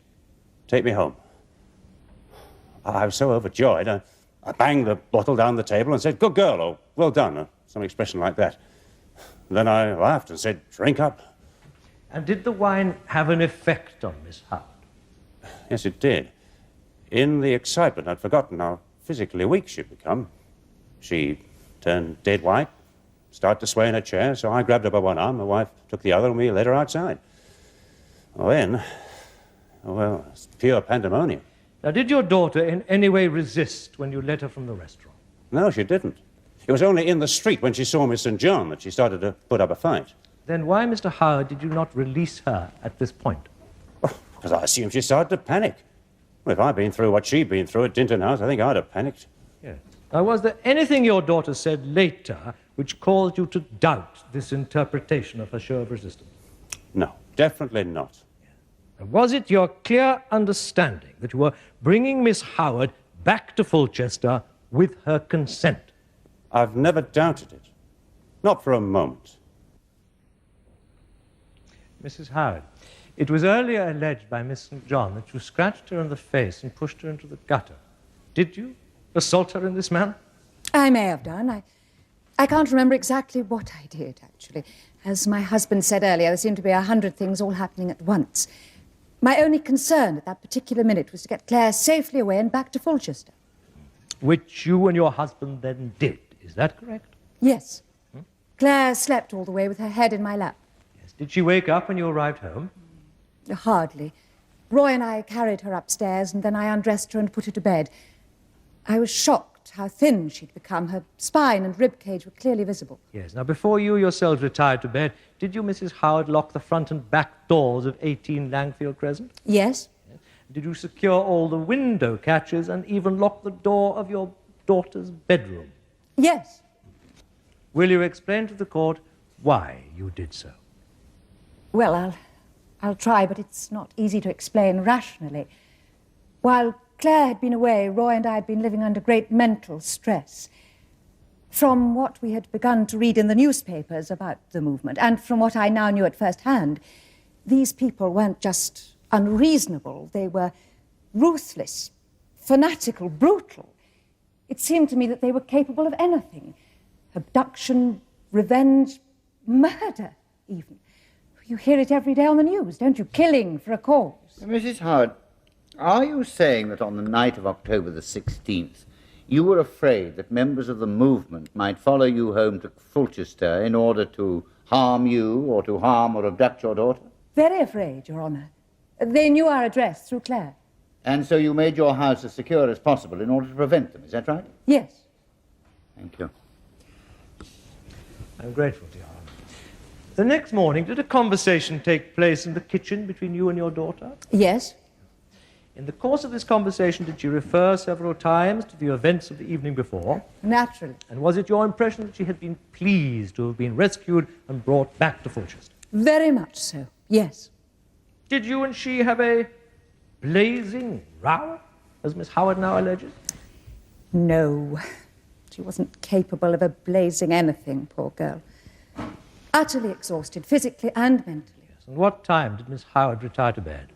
take me home. I was so overjoyed, I banged the bottle down the table and said, good girl, or well done, or some expression like that. Then I laughed and said, drink up. And did the wine have an effect on Miss Howard? Yes, it did. In the excitement, I'd forgotten how physically weak she'd become. She turned dead white, started to sway in her chair, so I grabbed her by one arm, my wife took the other, and we led her outside. Well, then, it's pure pandemonium. Now, did your daughter in any way resist when you led her from the restaurant? No, she didn't. It was only in the street when she saw Miss St. John that she started to put up a fight. Then why, Mr. Howard, did you not release her at this point? Because I assumed she started to panic. Well, if I'd been through what she'd been through at Dinton House, I think I'd have panicked. Yes. Now, was there anything your daughter said later which caused you to doubt this interpretation of her show of resistance? No, definitely not. And was it your clear understanding that you were bringing Miss Howard back to Fulchester with her consent? I've never doubted it. Not for a moment. Mrs. Howard, it was earlier alleged by Miss St. John that you scratched her in the face and pushed her into the gutter. Did you assault her in this manner? I may have done. I can't remember exactly what I did, actually. As my husband said earlier, there seemed to be 100 things all happening at once. My only concern at that particular minute was to get Claire safely away and back to Fulchester. Which you and your husband then did, is that correct? Yes. Claire slept all the way with her head in my lap. Yes. Did she wake up when you arrived home? Hardly. Roy and I carried her upstairs, and then I undressed her and put her to bed. I was shocked how thin she'd become. Her spine and rib cage were clearly visible. Yes. Now, before you yourselves retired to bed, did you, Mrs. Howard, lock the front and back doors of 18 Langfield Crescent? Yes. Did you secure all the window catches and even lock the door of your daughter's bedroom? Yes. Will you explain to the court why you did so? Well, I'll try, but it's not easy to explain rationally. While Claire had been away, Roy and I had been living under great mental stress. From what we had begun to read in the newspapers about the movement, and from what I now knew at first hand, these people weren't just unreasonable, they were ruthless, fanatical, brutal. It seemed to me that they were capable of anything. Abduction, revenge, murder, even. You hear it every day on the news, don't you? Killing for a cause. Mrs. Howard, are you saying that on the night of October the 16th, you were afraid that members of the movement might follow you home to Fulchester in order to harm you or to harm or abduct your daughter? Very afraid, Your Honour. They knew our address through Claire. And so you made your house as secure as possible in order to prevent them, is that right? Yes. Thank you. I'm grateful to you. The next morning, did a conversation take place in the kitchen between you and your daughter? Yes. In the course of this conversation, did she refer several times to the events of the evening before? Naturally. And was it your impression that she had been pleased to have been rescued and brought back to Fulchester? Very much so, yes. Did you and she have a blazing row, as Miss Howard now alleges? No. She wasn't capable of a blazing anything, poor girl. Utterly exhausted, physically and mentally. Yes. And what time did Miss Howard retire to bed?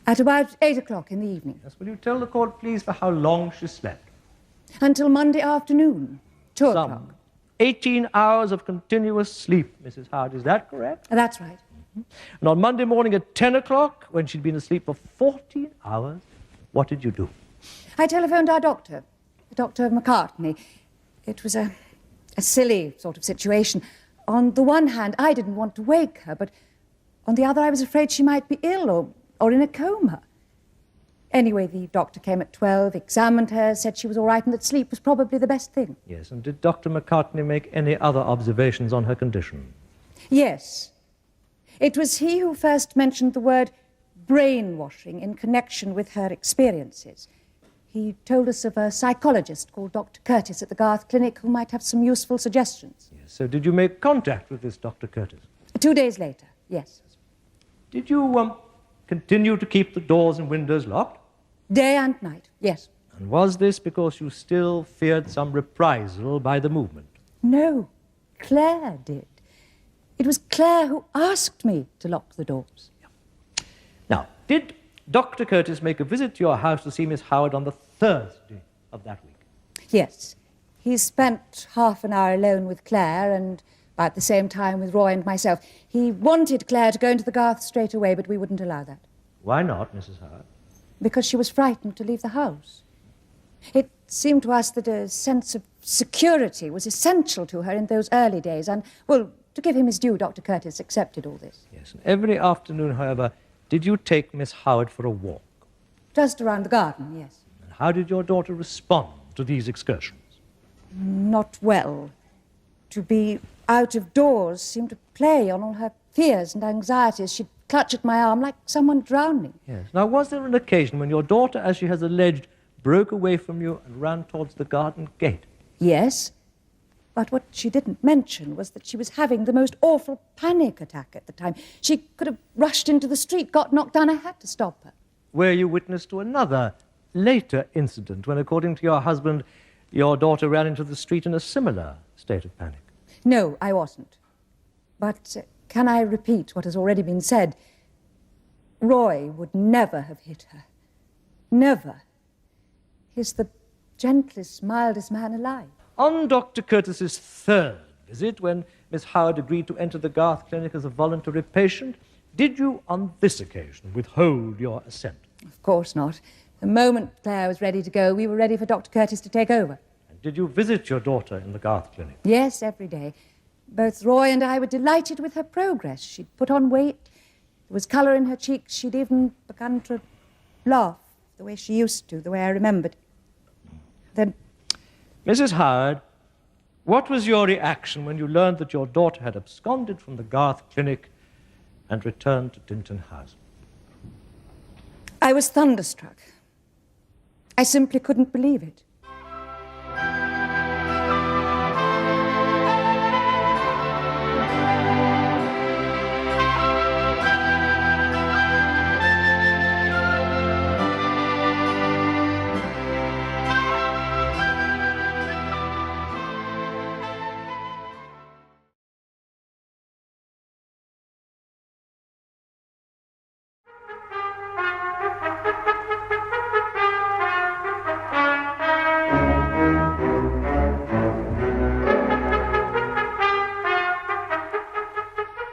At about 8 o'clock in the evening. Yes. Will you tell the court, please, for how long she slept? Until Monday afternoon, 2 o'clock. 18 hours of continuous sleep, Mrs. Howard. Is that correct? That's right. And on Monday morning at 10 o'clock, when she'd been asleep for 14 hours, what did you do? I telephoned our doctor, Dr. McCartney. It was a silly sort of situation. On the one hand, I didn't want to wake her, but on the other, I was afraid she might be ill or in a coma. Anyway, the doctor came at 12, examined her, said she was all right and that sleep was probably the best thing. Yes, and did Dr. McCartney make any other observations on her condition? Yes. It was he who first mentioned the word brainwashing in connection with her experiences. He told us of a psychologist called Dr. Curtis at the Garth Clinic who might have some useful suggestions. Yes. So did you make contact with this Dr. Curtis? 2 days later, yes. Did you continue to keep the doors and windows locked? Day and night, yes. And was this because you still feared some reprisal by the movement? No, Claire did. It was Claire who asked me to lock the doors. Now, did Dr. Curtis make a visit to your house to see Miss Howard on the Thursday of that week? Yes. He spent half an hour alone with Claire and about the same time with Roy and myself. He wanted Claire to go into the Garth straight away, but we wouldn't allow that. Why not, Mrs. Howard? Because she was frightened to leave the house. It seemed to us that a sense of security was essential to her in those early days. And, well, to give him his due, Dr. Curtis accepted all this. Yes, and every afternoon, however, did you take Miss Howard for a walk? Just around the garden, yes. And how did your daughter respond to these excursions? Not well. To be out of doors seemed to play on all her fears and anxieties. She'd clutch at my arm like someone drowning. Yes. Now, was there an occasion when your daughter, as she has alleged, broke away from you and ran towards the garden gate? Yes. But what she didn't mention was that she was having the most awful panic attack at the time. She could have rushed into the street, got knocked down. I had to stop her. Were you witness to another, later incident when, according to your husband, your daughter ran into the street in a similar state of panic? No, I wasn't. But can I repeat what has already been said? Roy would never have hit her. Never. He's the gentlest, mildest man alive. On Dr. Curtis's third visit, when Miss Howard agreed to enter the Garth Clinic as a voluntary patient, did you, on this occasion, withhold your assent? Of course not. The moment Claire was ready to go, we were ready for Dr. Curtis to take over. And did you visit your daughter in the Garth Clinic? Yes, every day. Both Roy and I were delighted with her progress. She'd put on weight. There was colour in her cheeks. She'd even begun to laugh the way she used to, the way I remembered. Then... Mrs. Howard, what was your reaction when you learned that your daughter had absconded from the Garth Clinic and returned to Dinton House? I was thunderstruck. I simply couldn't believe it.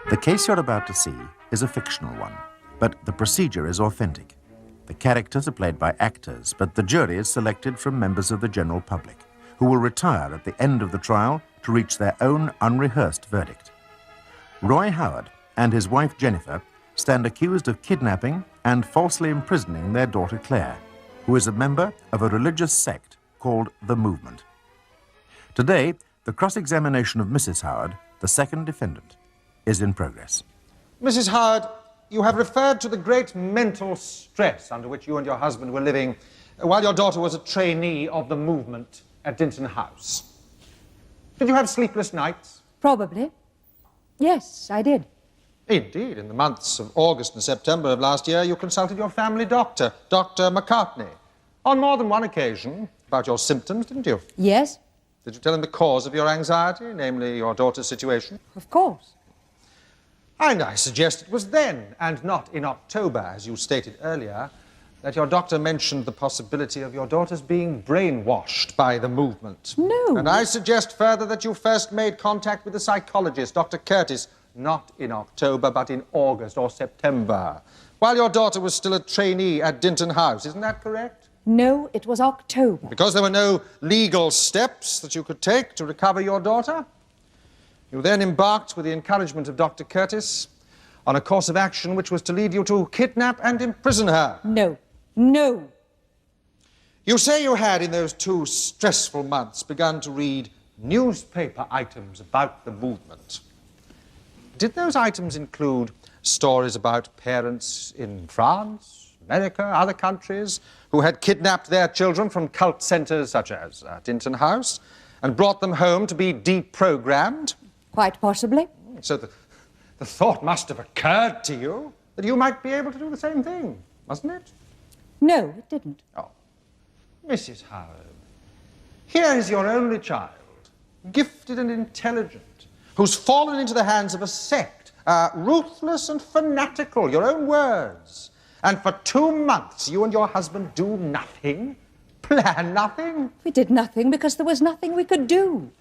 The case you're about to see is a fictional one, but the procedure is authentic. The characters are played by actors, but the jury is selected from members of the general public, who will retire at the end of the trial to reach their own unrehearsed verdict. Roy Howard and his wife Jennifer stand accused of kidnapping and falsely imprisoning their daughter Claire, who is a member of a religious sect called The Movement. Today, the cross-examination of Mrs. Howard, the second defendant, is in progress. Mrs. Howard, you have referred to the great mental stress under which you and your husband were living while your daughter was a trainee of the movement at Dinton House. Did you have sleepless nights? Probably. Yes, I did. Indeed. In the months of August and September of last year, you consulted your family doctor, Dr. McCartney, on more than one occasion about your symptoms, didn't you? Yes. Did you tell him the cause of your anxiety, namely your daughter's situation? Of course. And I suggest it was then, and not in October, as you stated earlier, that your doctor mentioned the possibility of your daughter's being brainwashed by the movement. No. And I suggest further that you first made contact with the psychologist, Dr. Curtis, not in October, but in August or September, while your daughter was still a trainee at Dinton House. Isn't that correct? No, it was October. Because there were no legal steps that you could take to recover your daughter? You then embarked, with the encouragement of Dr. Curtis, on a course of action which was to lead you to kidnap and imprison her. No. No. You say you had, in those 2 stressful months, begun to read newspaper items about the movement. Did those items include stories about parents in France, America, other countries, who had kidnapped their children from cult centers such as Dinton House and brought them home to be deprogrammed? Quite possibly. So the thought must have occurred to you that you might be able to do the same thing, mustn't it? No, it didn't. Oh, Mrs. Howard, here is your only child, gifted and intelligent, who's fallen into the hands of a sect, ruthless and fanatical, your own words. And for 2 months, you and your husband do nothing, plan nothing. We did nothing because there was nothing we could do.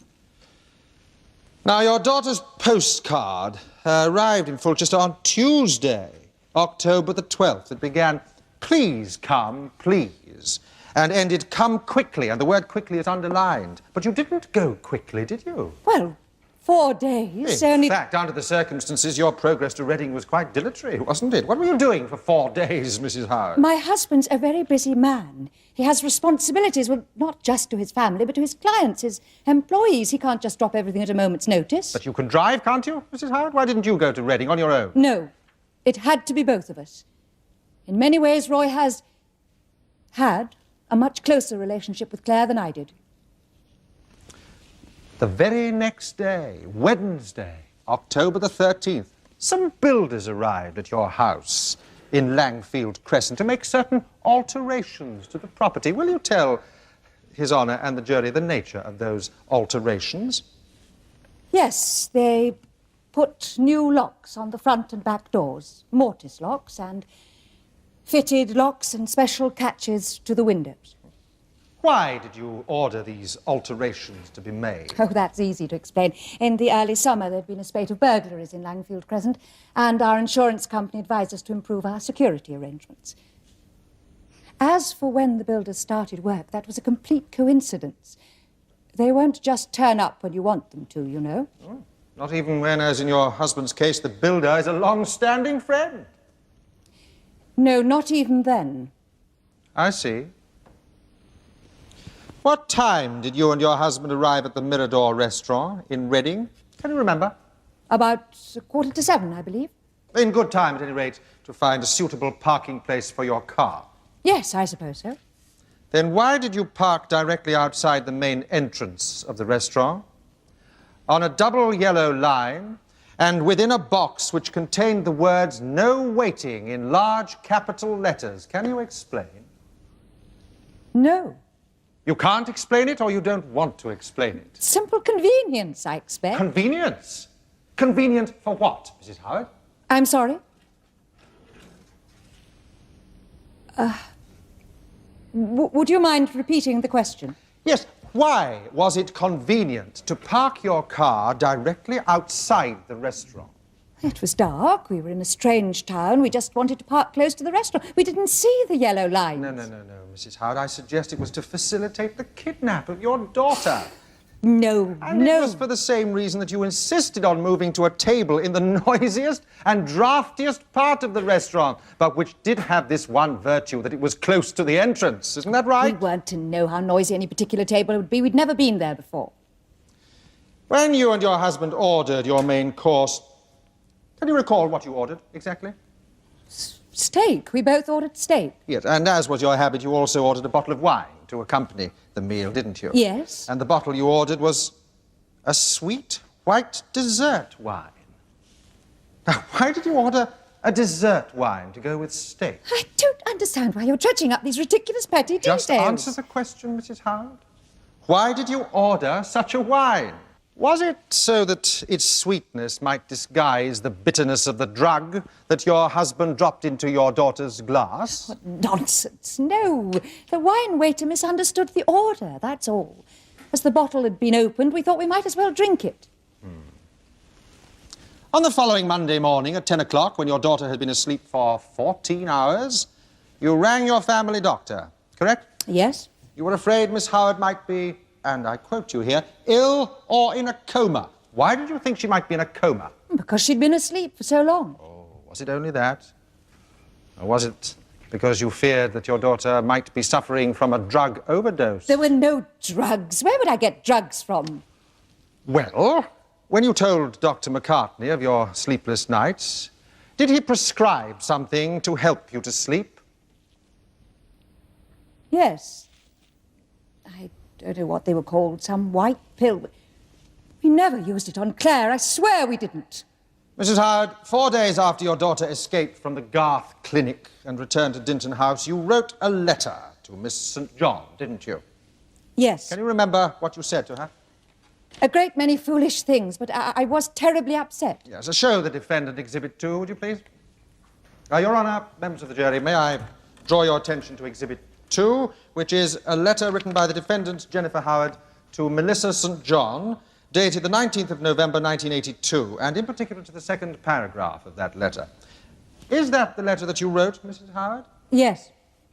Now, your daughter's postcard arrived in Fulchester on Tuesday, October the 12th. It began, "Please come, please," and ended, "Come quickly," and the word quickly is underlined. But you didn't go quickly, did you? Well, 4 days, In only... fact, under the circumstances, your progress to Reading was quite dilatory, wasn't it? What were you doing for 4 days, Mrs. Howard? My husband's a very busy man. He has responsibilities, well, not just to his family, but to his clients, his employees. He can't just drop everything at a moment's notice. But you can drive, can't you, Mrs. Howard? Why didn't you go to Reading on your own? No, it had to be both of us. In many ways, Roy has had a much closer relationship with Claire than I did. The very next day, Wednesday, October the 13th, some builders arrived at your house in Langfield Crescent to make certain alterations to the property. Will you tell His Honour and the jury the nature of those alterations? Yes, they put new locks on the front and back doors, mortise locks, and fitted locks and special catches to the windows. Why did you order these alterations to be made? Oh, that's easy to explain. In the early summer, there'd been a spate of burglaries in Langfield Crescent, and our insurance company advised us to improve our security arrangements. As for when the builders started work, that was a complete coincidence. They won't just turn up when you want them to, you know. Oh, not even when, as in your husband's case, the builder is a long-standing friend. No, not even then. I see. What time did you and your husband arrive at the Mirador restaurant in Reading? Can you remember? About 7:15, I believe. In good time, at any rate, to find a suitable parking place for your car. Yes, I suppose so. Then why did you park directly outside the main entrance of the restaurant, on a double yellow line, and within a box which contained the words "No waiting" in large capital letters? Can you explain? No. You can't explain it, or you don't want to explain it? Simple convenience, I expect. Convenience? Convenient for what, Mrs. Howard? I'm sorry? Would you mind repeating the question? Yes. Why was it convenient to park your car directly outside the restaurant? It was dark. We were in a strange town. We just wanted to park close to the restaurant. We didn't see the yellow lines. No, Mrs. Howard. I suggest it was to facilitate the kidnap of your daughter. No, And no. it was for the same reason that you insisted on moving to a table in the noisiest and draftiest part of the restaurant, but which did have this one virtue, that it was close to the entrance. Isn't that right? We weren't to know how noisy any particular table would be. We'd never been there before. When you and your husband ordered your main course, can you recall what you ordered exactly? Steak. We both ordered steak. Yes, and as was your habit, you also ordered a bottle of wine to accompany the meal, didn't you? Yes. And the bottle you ordered was a sweet white dessert wine. Now, why did you order a dessert wine to go with steak? I don't understand why you're dredging up these ridiculous petty details. Just answer the question, Mrs. Howard. Why did you order such a wine? Was it so that its sweetness might disguise the bitterness of the drug that your husband dropped into your daughter's glass? What nonsense. No. The wine waiter misunderstood the order, that's all. As the bottle had been opened, we thought we might as well drink it. On the following Monday morning at 10 o'clock, when your daughter had been asleep for 14 hours, you rang your family doctor, correct? Yes. You were afraid Miss Howard might be, and I quote you here, ill or in a coma. Why did you think she might be in a coma? Because she'd been asleep for so long. Oh, was it only that? Or was it because you feared that your daughter might be suffering from a drug overdose? There were no drugs. Where would I get drugs from? Well, when you told Dr. McCartney of your sleepless nights, did he prescribe something to help you to sleep? Yes. I don't know what they were called, some white pill. We never used it on Claire, I swear we didn't. Mrs. Howard, 4 days after your daughter escaped from the Garth Clinic and returned to Dinton House, you wrote a letter to Miss St. John, didn't you? Yes. Can you remember what you said to her? A great many foolish things, but I was terribly upset. Yes, show the defendant Exhibit 2, would you please? Your Honour, members of the jury, may I draw your attention to Exhibit 2, which is a letter written by the defendant, Jennifer Howard, to Melissa St. John, dated the 19th of November, 1982, and in particular to the second paragraph of that letter. Is that the letter that you wrote, Mrs. Howard? Yes.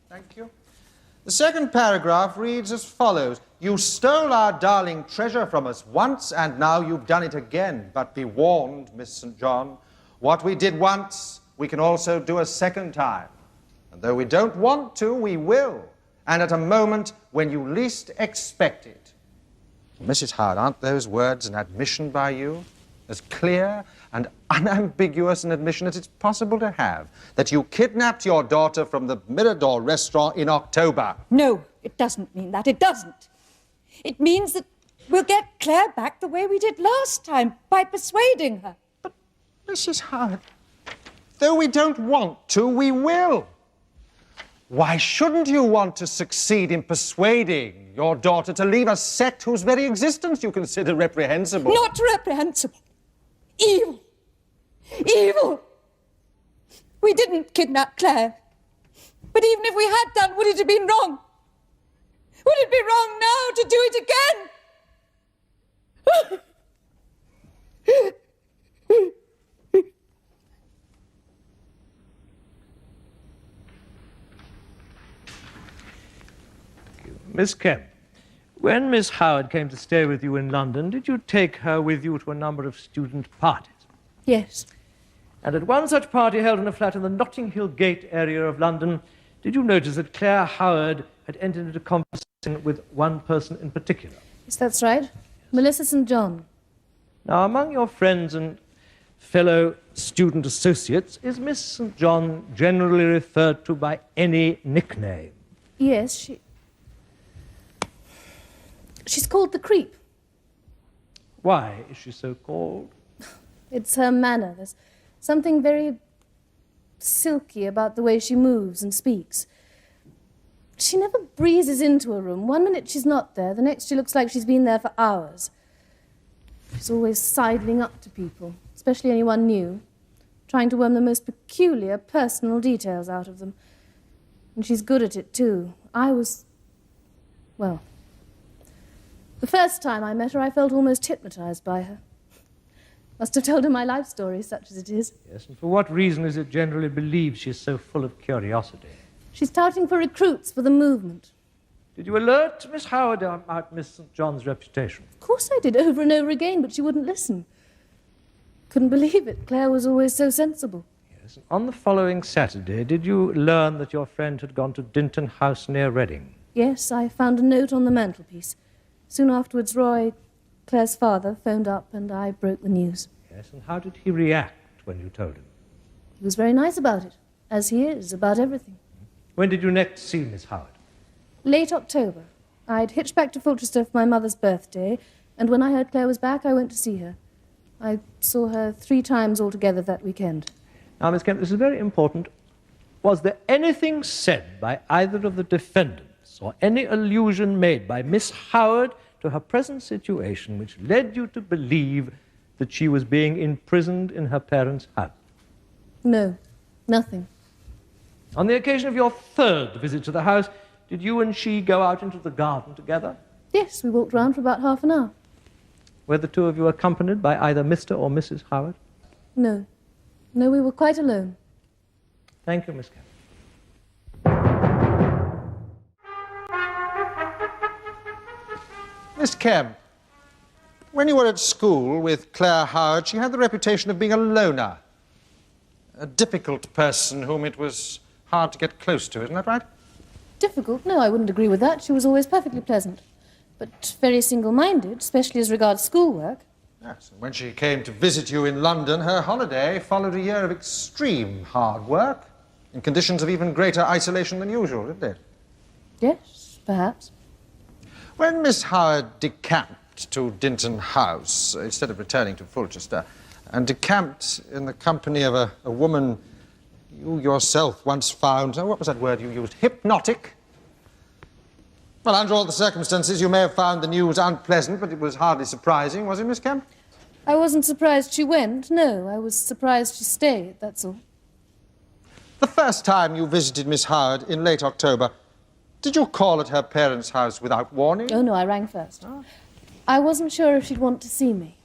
Thank you. The second paragraph reads as follows. You stole our darling treasure from us once, and now you've done it again. But be warned, Miss St. John, what we did once, we can also do a second time. And though we don't want to, we will. And at a moment when you least expect it. Mrs. Howard, aren't those words an admission by you? As clear and unambiguous an admission as it's possible to have, that you kidnapped your daughter from the Mirador restaurant in October. No, it doesn't mean that. It doesn't. It means that we'll get Claire back the way we did last time, by persuading her. But, Mrs. Howard, though we don't want to, we will. Why shouldn't you want to succeed in persuading your daughter to leave a sect whose very existence you consider reprehensible? Not reprehensible. Evil. Evil. We didn't kidnap Claire. But even if we had done, would it have been wrong? Would it be wrong now to do it again? Miss Kemp, when Miss Howard came to stay with you in London, did you take her with you to a number of student parties? Yes. And at one such party held in a flat in the Notting Hill Gate area of London, did you notice that Claire Howard had entered into conversation with one person in particular? Yes, that's right. Melissa St. John. Now, among your friends and fellow student associates, is Miss St. John generally referred to by any nickname? Yes, she's called the Creep. Why is she so called? It's her manner. There's something very silky about the way she moves and speaks. She never breezes into a room. One minute she's not there, the next she looks like she's been there for hours. She's always sidling up to people, especially anyone new, trying to worm the most peculiar personal details out of them. And she's good at it, too. Well, the first time I met her, I felt almost hypnotized by her. Must have told her my life story, such as it is. Yes, and for what reason is it generally believed she's so full of curiosity? She's touting for recruits for the movement. Did you alert Miss Howard about Miss St. John's reputation? Of course I did, over and over again, but she wouldn't listen. Couldn't believe it. Claire was always so sensible. Yes, and on the following Saturday, did you learn that your friend had gone to Dinton House near Reading? Yes, I found a note on the mantelpiece. Soon afterwards, Roy, Claire's father, phoned up and I broke the news. Yes, and how did he react when you told him? He was very nice about it, as he is about everything. When did you next see Miss Howard? Late October. I'd hitched back to Fulchester for my mother's birthday, and when I heard Claire was back, I went to see her. I saw her 3 times altogether that weekend. Now, Miss Kemp, this is very important. Was there anything said by either of the defendants, or any allusion made by Miss Howard to her present situation which led you to believe that she was being imprisoned in her parents' house? No, nothing. On the occasion of your 3rd visit to the house, did you and she go out into the garden together? Yes, we walked round for about half an hour. Were the 2 of you accompanied by either Mr. or Mrs. Howard? No. No, we were quite alone. Thank you, Miss Kemp. Miss Kemp, when you were at school with Claire Howard, she had the reputation of being a loner. A difficult person whom it was hard to get close to, isn't that right? Difficult? No, I wouldn't agree with that. She was always perfectly pleasant. But very single-minded, especially as regards schoolwork. Yes, and when she came to visit you in London, her holiday followed a year of extreme hard work, in conditions of even greater isolation than usual, didn't it? Yes, perhaps. When Miss Howard decamped to Dinton House, instead of returning to Fulchester, and decamped in the company of a woman you yourself once found, what was that word you used, hypnotic? Well, under all the circumstances, you may have found the news unpleasant, but it was hardly surprising, was it, Miss Kemp? I wasn't surprised she went, no. I was surprised she stayed, that's all. The first time you visited Miss Howard in late October, did you call at her parents' house without warning? Oh, no, I rang first. I wasn't sure if she'd want to see me.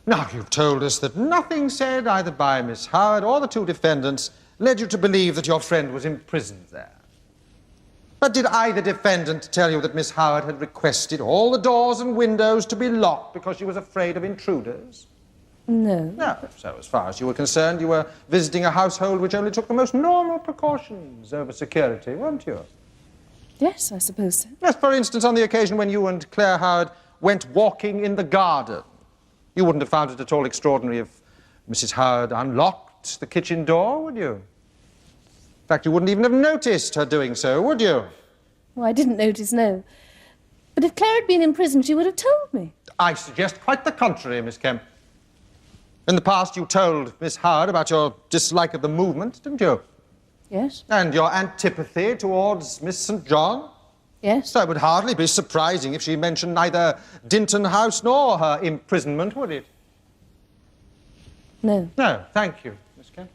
Now, you've told us that nothing said either by Miss Howard or the two defendants led you to believe that your friend was imprisoned there. But did either defendant tell you that Miss Howard had requested all the doors and windows to be locked because she was afraid of intruders? No. No. So, as far as you were concerned, you were visiting a household which only took the most normal precautions over security, weren't you? Yes, I suppose so. Yes, for instance, on the occasion when you and Claire Howard went walking in the garden. You wouldn't have found it at all extraordinary if Mrs. Howard unlocked the kitchen door, would you? In fact, you wouldn't even have noticed her doing so, would you? Well, I didn't notice, no. But if Claire had been in prison, she would have told me. I suggest quite the contrary, Miss Kemp. In the past, you told Miss Howard about your dislike of the movement, didn't you? Yes. And your antipathy towards Miss St. John? Yes. So it would hardly be surprising if she mentioned neither Dinton House nor her imprisonment, would it? No. No, thank you, Miss Kemp.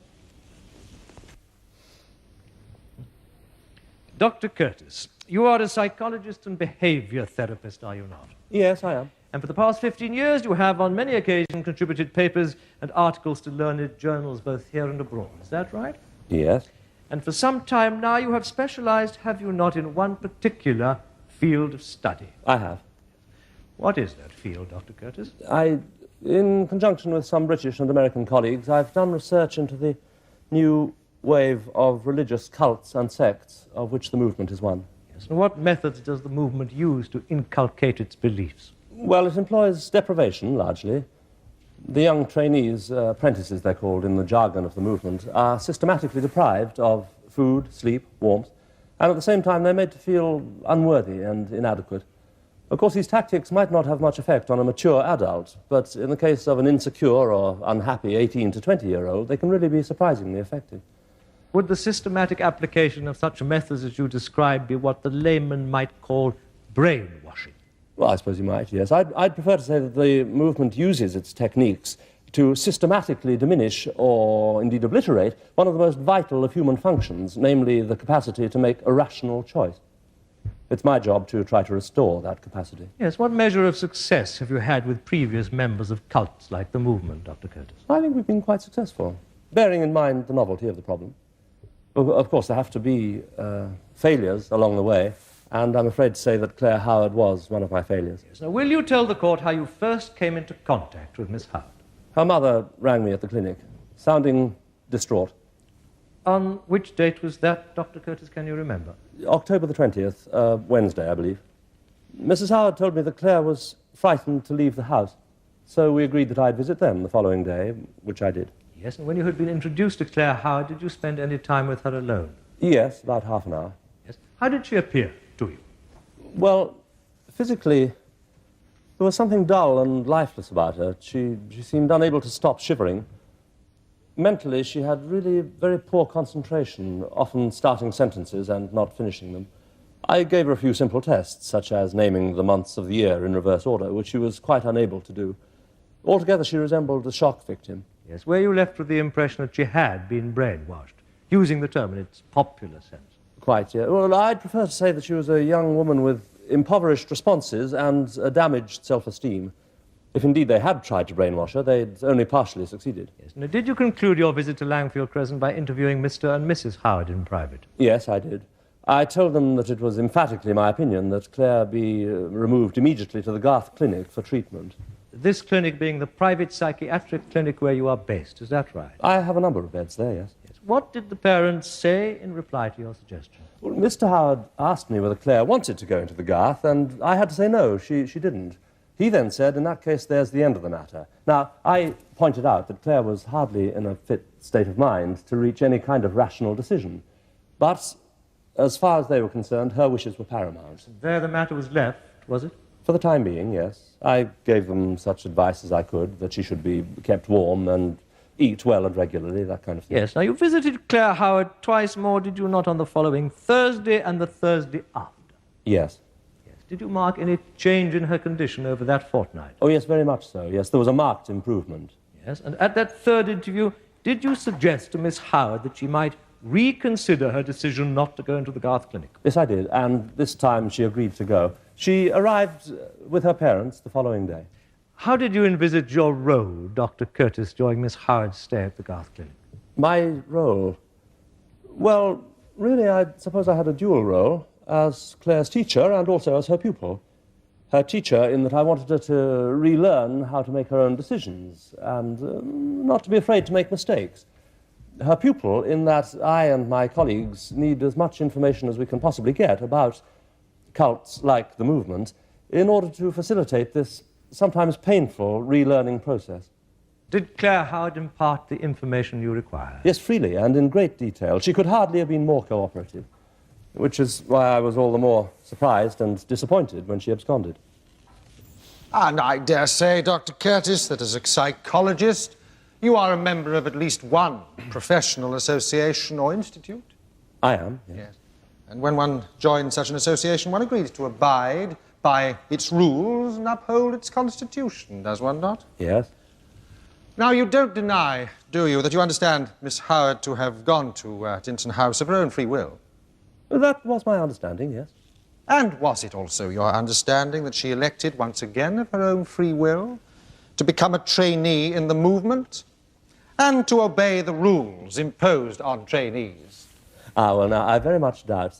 Dr. Curtis, you are a psychologist and behavior therapist, are you not? Yes, I am. And for the past 15 years, you have on many occasions contributed papers and articles to learned journals both here and abroad. Is that right? Yes. And for some time now, you have specialized, have you not, in one particular field of study? I have. What is that field, Dr. Curtis? In conjunction with some British and American colleagues, I've done research into the new wave of religious cults and sects, of which the movement is one. Yes. And what methods does the movement use to inculcate its beliefs? Well, it employs deprivation, largely. The young trainees, apprentices they're called in the jargon of the movement, are systematically deprived of food, sleep, warmth, and at the same time they're made to feel unworthy and inadequate. Of course, these tactics might not have much effect on a mature adult, but in the case of an insecure or unhappy 18 to 20-year-old, they can really be surprisingly effective. Would the systematic application of such methods as you describe be what the layman might call brainwashing? Well, I suppose you might, yes. I'd prefer to say that the movement uses its techniques to systematically diminish or indeed obliterate one of the most vital of human functions, namely the capacity to make a rational choice. It's my job to try to restore that capacity. Yes, what measure of success have you had with previous members of cults like the movement, Dr. Curtis? I think we've been quite successful, bearing in mind the novelty of the problem. Of course, there have to be failures along the way, and I'm afraid to say that Claire Howard was one of my failures. Yes. Now, will you tell the court how you first came into contact with Miss Howard? Her mother rang me at the clinic, sounding distraught. On which date was that, Dr. Curtis, can you remember? October the 20th, Wednesday, I believe. Mrs. Howard told me that Claire was frightened to leave the house, so we agreed that I'd visit them the following day, which I did. Yes, and when you had been introduced to Claire Howard, did you spend any time with her alone? Yes, about half an hour. Yes. How did she appear to you? Well, physically, there was something dull and lifeless about her. She seemed unable to stop shivering. Mentally, she had really very poor concentration, often starting sentences and not finishing them. I gave her a few simple tests, such as naming the months of the year in reverse order, which she was quite unable to do. Altogether, she resembled a shock victim. Yes, were you left with the impression that she had been brainwashed, using the term in its popular sense? Quite, yeah. Well, I'd prefer to say that she was a young woman with impoverished responses and a damaged self-esteem. If indeed they had tried to brainwash her, they'd only partially succeeded. Yes. Now, did you conclude your visit to Langfield Crescent by interviewing Mr. and Mrs. Howard in private? Yes, I did. I told them that it was emphatically my opinion that Claire be removed immediately to the Garth Clinic for treatment. This clinic being the private psychiatric clinic where you are based, is that right? I have a number of beds there, yes. Yes. What did the parents say in reply to your suggestion? Well, Mr. Howard asked me whether Claire wanted to go into the Garth, and I had to say no, she didn't. He then said, in that case, there's the end of the matter. Now, I pointed out that Claire was hardly in a fit state of mind to reach any kind of rational decision. But As far as they were concerned, her wishes were paramount. There the matter was left, was it? For the time being, yes. I gave them such advice as I could, that she should be kept warm and eat well and regularly, that kind of thing. Yes. Now, you visited Claire Howard twice more, did you not, on the following Thursday and the Thursday after? Yes. Yes. Did you mark any change in her condition over that fortnight? Oh, yes, very much so. Yes, there was a marked improvement. Yes. And at that third interview, did you suggest to Miss Howard that she might reconsider her decision not to go into the Garth Clinic? Yes, I did, and this time she agreed to go. She arrived with her parents the following day. How did you envisage your role, Dr. Curtis, during Miss Howard's stay at the Garth Clinic? My role? Well, really, I suppose I had a dual role, as Claire's teacher and also as her pupil. Her teacher, in that I wanted her to relearn how to make her own decisions and not to be afraid to make mistakes. Her pupil, in that I and my colleagues need as much information as we can possibly get about cults like the movement in order to facilitate this sometimes painful relearning process. Did Claire Howard impart the information you required? Yes, freely and in great detail. She could hardly have been more cooperative, which is why I was all the more surprised and disappointed when she absconded. And I dare say, Dr. Curtis, that as a psychologist, you are a member of at least one professional association or institute? I am, yes. Yes. And when one joins such an association, one agrees to abide by its rules and uphold its constitution, does one not? Yes. Now, you don't deny, do you, that you understand Miss Howard to have gone to Dinton House of her own free will? That was my understanding, yes. And was it also your understanding that she elected once again of her own free will to become a trainee in the movement and to obey the rules imposed on trainees? Ah, well, now, I very much doubt.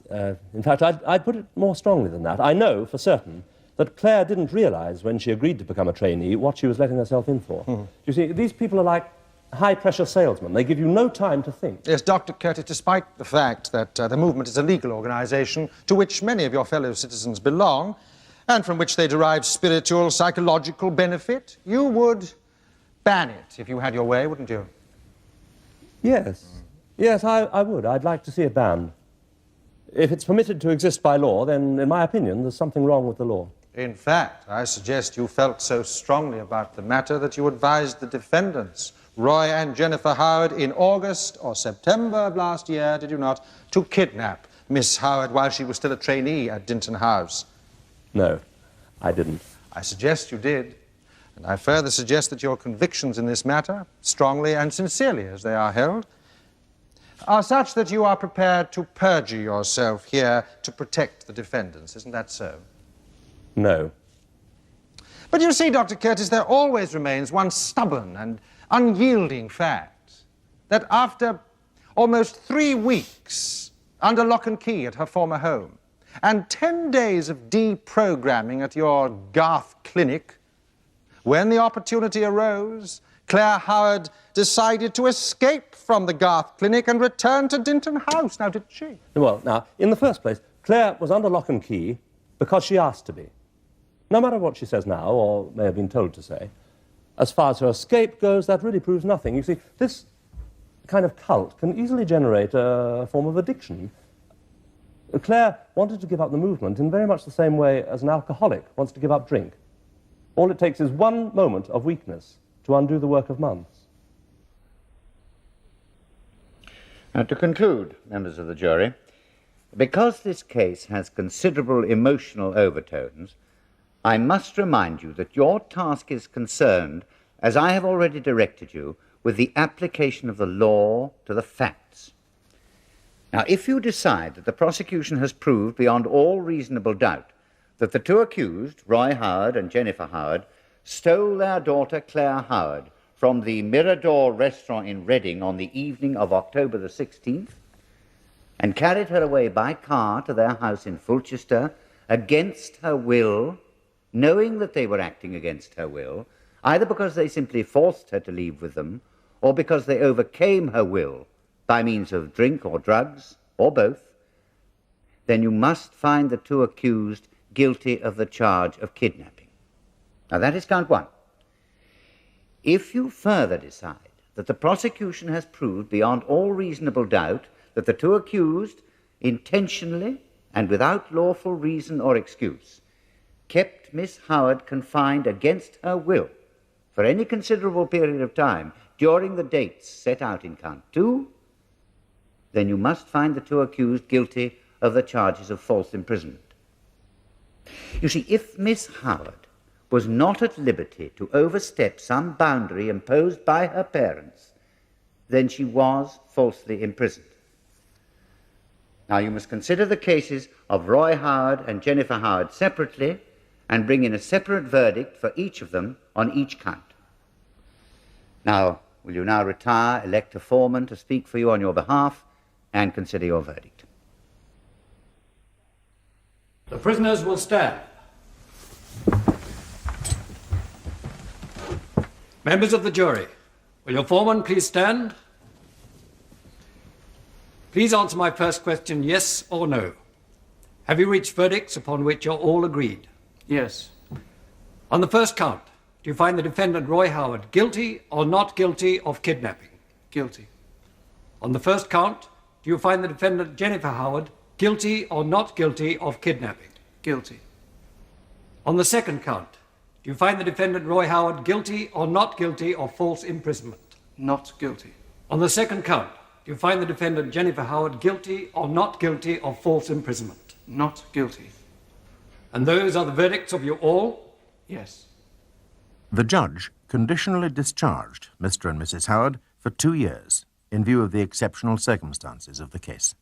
In fact, I'd put it more strongly than that. I know for certain that Claire didn't realize when she agreed to become a trainee what she was letting herself in for. You see, these people are like high-pressure salesmen. They give you no time to think. Yes, Dr. Curtis, despite the fact that the movement is a legal organization to which many of your fellow citizens belong and from which they derive spiritual, psychological benefit, you would ban it if you had your way, wouldn't you? Yes. Yes, I would. I'd like to see it banned. If it's permitted to exist by law, then, in my opinion, there's something wrong with the law. In fact, I suggest you felt so strongly about the matter that you advised the defendants, Roy and Jennifer Howard, in August or September of last year, did you not, to kidnap Miss Howard while she was still a trainee at Dinton House? No, I didn't. I suggest you did. And I further suggest that your convictions in this matter, strongly and sincerely as they are held, are such that you are prepared to perjure yourself here to protect the defendants. Isn't that so? No. But you see, Dr. Curtis, there always remains one stubborn and unyielding fact, that after almost 3 weeks under lock and key at her former home, and 10 days of deprogramming at your Garth Clinic, when the opportunity arose, Claire Howard decided to escape from the Garth Clinic and return to Dinton House. Now, did she? Well, now, in the first place, Claire was under lock and key because she asked to be. No matter what she says now, or may have been told to say, as far as her escape goes, that really proves nothing. You see, this kind of cult can easily generate a form of addiction. Claire wanted to give up the movement in very much the same way as an alcoholic wants to give up drink. All it takes is one moment of weakness to undo the work of months. Now, to conclude, members of the jury, because this case has considerable emotional overtones, I must remind you that your task is concerned, as I have already directed you, with the application of the law to the facts. Now, if you decide that the prosecution has proved beyond all reasonable doubt that the two accused, Roy Howard and Jennifer Howard, stole their daughter Claire Howard from the Mirador restaurant in Reading on the evening of October the 16th and carried her away by car to their house in Fulchester against her will, knowing that they were acting against her will, either because they simply forced her to leave with them or because they overcame her will by means of drink or drugs, or both, then you must find the two accused guilty of the charge of kidnapping. Now, that is count one. If you further decide that the prosecution has proved beyond all reasonable doubt that the two accused, intentionally and without lawful reason or excuse, kept Miss Howard confined against her will for any considerable period of time during the dates set out in count 2, then you must find the 2 accused guilty of the charges of false imprisonment. You see, if Miss Howard was not at liberty to overstep some boundary imposed by her parents, then she was falsely imprisoned. Now, you must consider the cases of Roy Howard and Jennifer Howard separately and bring in a separate verdict for each of them on each count. Now, will you now retire, elect a foreman to speak for you on your behalf, and consider your verdict? The prisoners will stand. Members of the jury, will your foreman please stand? Please answer my first question, yes or no. Have you reached verdicts upon which you're all agreed? Yes. On the first count, do you find the defendant Roy Howard guilty or not guilty of kidnapping? Guilty. On the first count, do you find the defendant Jennifer Howard guilty or not guilty of kidnapping? Guilty. On the second count, do you find the defendant Roy Howard guilty or not guilty of false imprisonment? Not guilty. On the second count, do you find the defendant Jennifer Howard guilty or not guilty of false imprisonment? Not guilty. And those are the verdicts of you all? Yes. The judge conditionally discharged Mr. and Mrs. Howard for 2 years in view of the exceptional circumstances of the case.